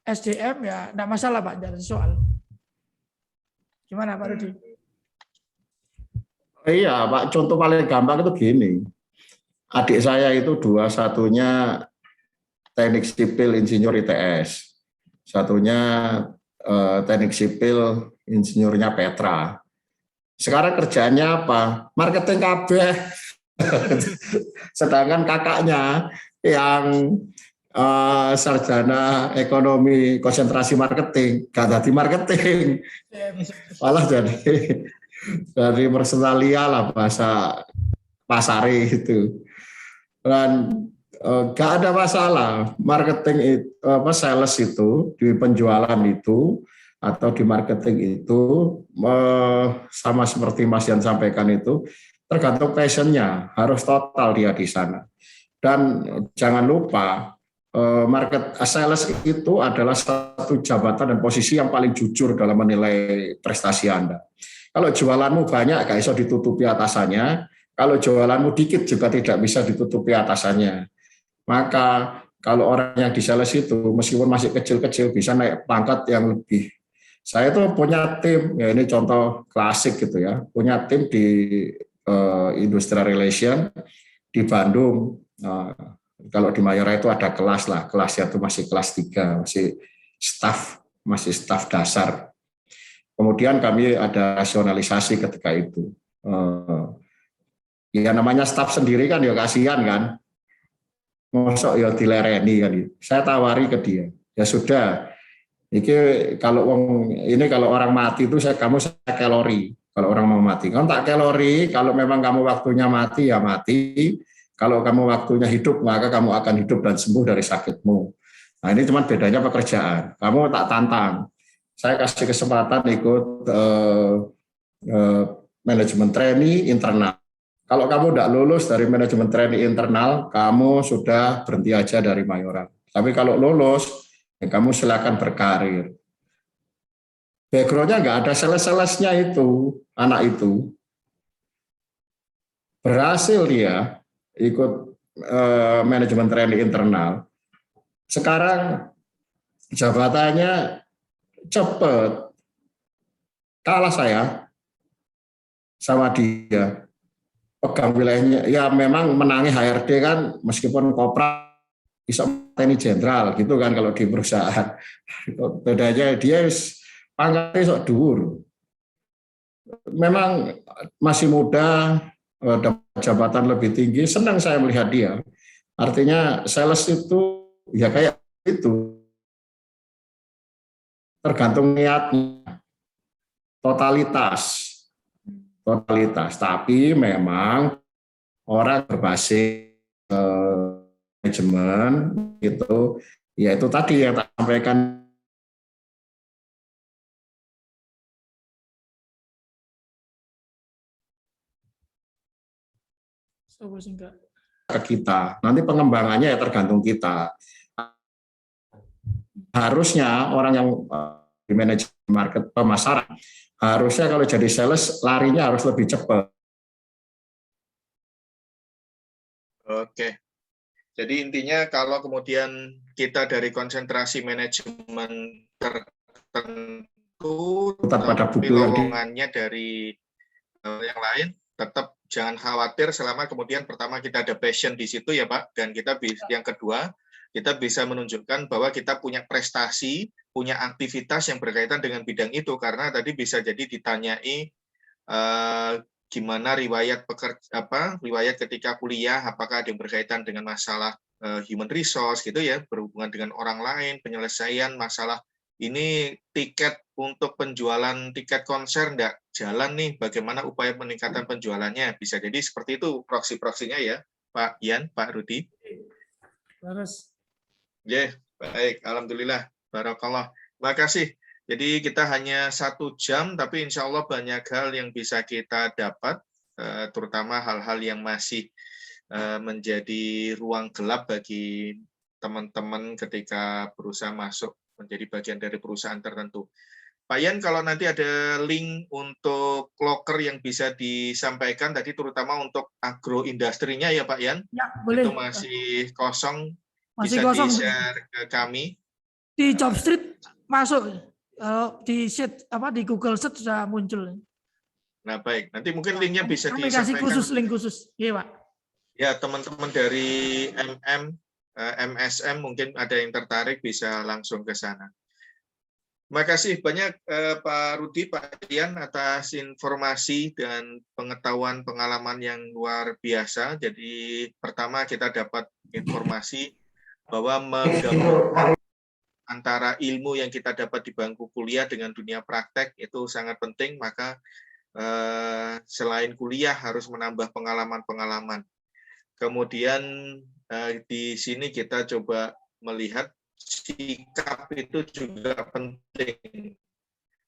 SDM, ya nggak masalah Pak, jangan soal. Gimana Pak Rudi? Iya Pak, contoh paling gampang itu gini. Adik saya itu satunya teknik sipil insinyur ITS, satunya teknik sipil insinyurnya Petra. Sekarang kerjaannya apa? Marketing kabeh. Sedangkan kakaknya yang sarjana ekonomi konsentrasi marketing, gak jadi marketing, malah jadi dari personalia lah bahasa pasare itu. Dan gak ada masalah marketing itu, sales itu di penjualan itu atau di marketing itu sama seperti Mas Yan sampaikan itu tergantung passionnya, harus total dia di sana. Dan jangan lupa market sales itu adalah satu jabatan dan posisi yang paling jujur dalam menilai prestasi Anda. Kalau jualanmu banyak gak bisa ditutupi atasannya, kalau jualanmu dikit juga tidak bisa ditutupi atasannya. Maka kalau orang yang di sales itu meskipun masih kecil-kecil bisa naik pangkat yang lebih. Saya tuh punya tim, ya ini contoh klasik gitu ya, punya tim di industrial relation di Bandung. Kalau di Mayora itu ada kelas lah, kelasnya itu masih kelas 3, masih staf dasar. Kemudian kami ada rasionalisasi ketika itu. Ya namanya staf sendiri kan ya kasihan kan. Mosok ya dilereni kan. Saya tawari ke dia. Ya sudah. Ini kalau orang mati itu kamu kalori. Kalau orang mau mati, kamu tak kalori. Kalau memang kamu waktunya mati ya mati. Kalau kamu waktunya hidup maka kamu akan hidup dan sembuh dari sakitmu. Nah ini cuma bedanya pekerjaan. Kamu tak tantang. Saya kasih kesempatan ikut manajemen trainee internal. Kalau kamu tidak lulus dari manajemen trainee internal, kamu sudah berhenti aja dari Mayora. Tapi kalau lulus, ya kamu silakan berkarir. Background-nya nggak ada sales-salesnya itu, anak itu. Berhasil dia ikut manajemen trainee internal. Sekarang jabatannya cepat. Kalah saya sama dia. Pegang wilayahnya, ya memang menangi HRD kan meskipun kopra bisa mateni jenderal gitu kan kalau di perusahaan. Bedanya dia pangkatnya sok dhuwur. Memang masih muda, dapat jabatan lebih tinggi, senang saya melihat dia. Artinya sales itu ya kayak itu. Tergantung niatnya. Totalitas, tapi memang orang berbasis manajemen itu, ya itu tadi yang tak sampaikan. Ke kita, nanti pengembangannya ya tergantung kita. Harusnya orang yang di manajemen market pemasaran, harusnya kalau jadi sales larinya harus lebih cepat. Oke. Jadi intinya kalau kemudian kita dari konsentrasi manajemen tertentu, Tetap pada buku lowongannya dari yang lain, tetap jangan khawatir selama kemudian pertama kita ada passion di situ ya Pak, dan kita yang kedua kita bisa menunjukkan bahwa kita punya prestasi, punya aktivitas yang berkaitan dengan bidang itu, karena tadi bisa jadi ditanyai gimana riwayat riwayat ketika kuliah, apakah ada yang berkaitan dengan masalah human resource gitu ya, berhubungan dengan orang lain, penyelesaian masalah ini tiket untuk penjualan tiket konser enggak jalan nih, bagaimana upaya peningkatan penjualannya, bisa jadi seperti itu proksi-proksinya ya Pak Yan, Pak Rudi. Terus Ya, baik. Alhamdulillah. Barakallah. Makasih. Jadi kita hanya 1 jam, tapi insya Allah banyak hal yang bisa kita dapat, terutama hal-hal yang masih menjadi ruang gelap bagi teman-teman ketika berusaha masuk menjadi bagian dari perusahaan tertentu. Pak Yan, kalau nanti ada link untuk loker yang bisa disampaikan tadi, terutama untuk agroindustrinya ya Pak Yan, Ya, boleh. itu masih kosong, Masih bisa kosong. di-share ke kami. Di Jobstreet masuk. Kalau di sheet di Google Sheet sudah muncul. Nah, baik. Nanti mungkin linknya bisa Kami kasih disampaikan. khusus, link khusus. Iya, Pak. Ya, teman-teman dari MSM mungkin ada yang tertarik bisa langsung ke sana. Terima kasih banyak Pak Rudi, Pak Yan atas informasi dan pengetahuan pengalaman yang luar biasa. Jadi pertama kita dapat informasi bahwa menggabungkan antara ilmu yang kita dapat di bangku kuliah dengan dunia praktek itu sangat penting. Maka selain kuliah harus menambah pengalaman-pengalaman. Kemudian di sini kita coba melihat sikap itu juga penting.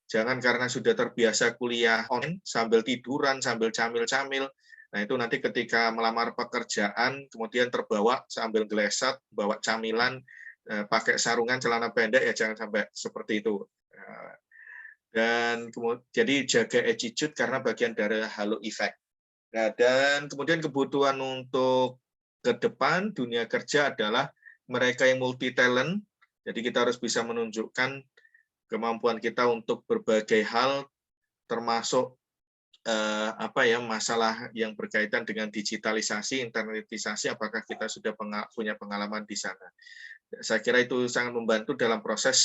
Jangan karena sudah terbiasa kuliah online sambil tiduran, sambil camil-camil. Nah itu nanti ketika melamar pekerjaan, kemudian terbawa sambil gelesat, bawa camilan, pakai sarungan celana pendek, ya jangan sampai seperti itu. Dan jadi jaga attitude karena bagian dari halo effect. Nah, dan kemudian kebutuhan untuk ke depan dunia kerja adalah mereka yang multi talent. Jadi kita harus bisa menunjukkan kemampuan kita untuk berbagai hal, termasuk masalah yang berkaitan dengan digitalisasi, internetisasi. Apakah kita sudah punya pengalaman di sana? Saya kira itu sangat membantu dalam proses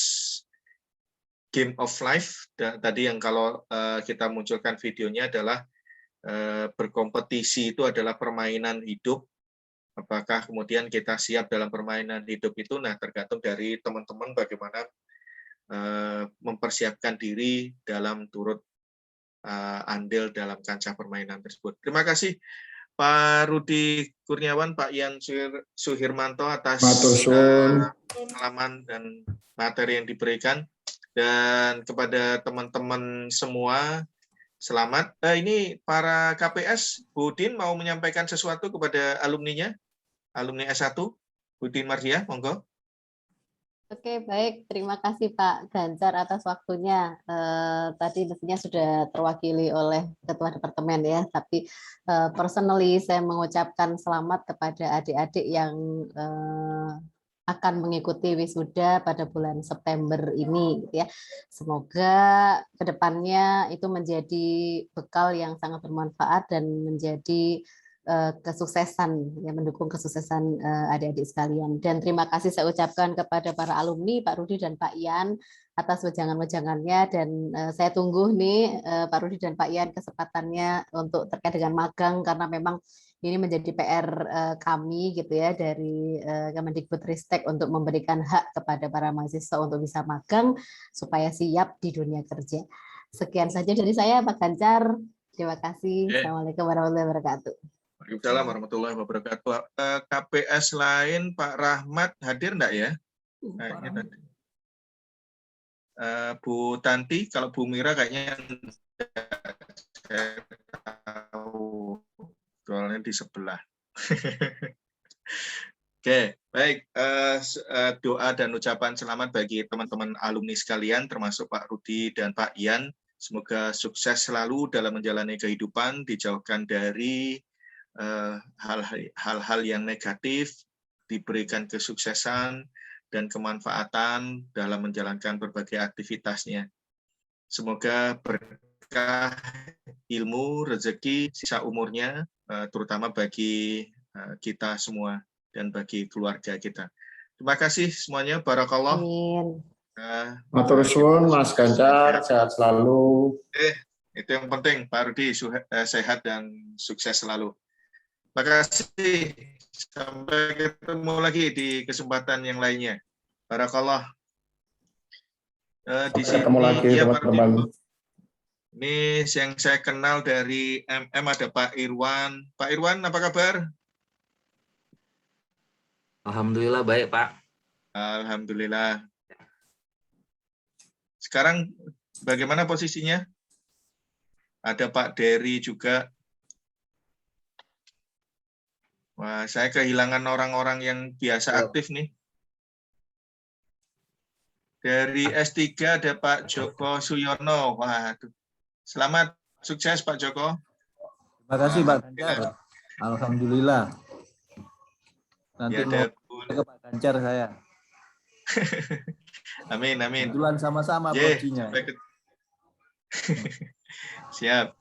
game of life. Tadi yang kalau kita munculkan videonya adalah berkompetisi itu adalah permainan hidup. Apakah kemudian kita siap dalam permainan hidup itu? Nah, tergantung dari teman-teman bagaimana mempersiapkan diri dalam turut andil dalam kancah permainan tersebut. Terima kasih Pak Rudi Kurniawan, Pak Yan Suhirmanto atas pengalaman dan materi yang diberikan. Dan kepada teman-teman semua, selamat. Ini para KPS, Bu Din mau menyampaikan sesuatu kepada alumninya, alumni S1, Bu Din Mardiah, monggo. Oke, baik. Terima kasih Pak Ganjar atas waktunya. Tadi mestinya sudah terwakili oleh Ketua Departemen ya, tapi personally saya mengucapkan selamat kepada adik-adik yang akan mengikuti wisuda pada bulan September ini, gitu ya. Semoga kedepannya itu menjadi bekal yang sangat bermanfaat dan menjadi kesuksesan, yang mendukung kesuksesan adik-adik sekalian. Dan terima kasih saya ucapkan kepada para alumni, Pak Rudi dan Pak Yan, atas wejangan-wejangannya. Dan saya tunggu nih Pak Rudi dan Pak Yan kesempatannya untuk terkait dengan magang, karena memang ini menjadi PR kami gitu ya dari Kemendikbudristek untuk memberikan hak kepada para mahasiswa untuk bisa magang supaya siap di dunia kerja. Sekian saja dari saya Pak Ganjar. Terima kasih. Assalamualaikum warahmatullahi wabarakatuh. Waalaikumsalam warahmatullahi wabarakatuh. KPS lain Pak Rahmat hadir enggak ya? Bu Tanti, kalau Bu Mira kayaknya saya tahu. Soalnya di sebelah. Oke, baik. Doa dan ucapan selamat bagi teman-teman alumni sekalian, termasuk Pak Rudi dan Pak Yan. Semoga sukses selalu dalam menjalani kehidupan, dijauhkan dari hal-hal yang negatif, diberikan kesuksesan dan kemanfaatan dalam menjalankan berbagai aktivitasnya. Semoga berkah ilmu, rezeki, sisa umurnya, terutama bagi kita semua dan bagi keluarga kita. Terima kasih semuanya. Barakallah. Matur suwun Mas Ganjar, sehat selalu. Itu yang penting, Pak Rudi, sehat dan sukses selalu. Terima kasih. Sampai ketemu lagi di kesempatan yang lainnya. Barakallah. Di sini ketemu lagi teman-teman. Ini yang saya kenal dari MM ada Pak Irwan. Pak Irwan, apa kabar? Alhamdulillah baik, Pak. Alhamdulillah. Sekarang bagaimana posisinya? Ada Pak Dery juga. Wah, saya kehilangan orang-orang yang biasa aktif nih. Dari S3 ada Pak Joko Suyono. Waduh. Selamat sukses Pak Joko. Terima kasih Pak Ganjar. Alhamdulillah. Nanti Ya, mau ke Pak Ganjar saya. Amin, amin. Kebetulan sama-sama Yeah, prodinya. Siap.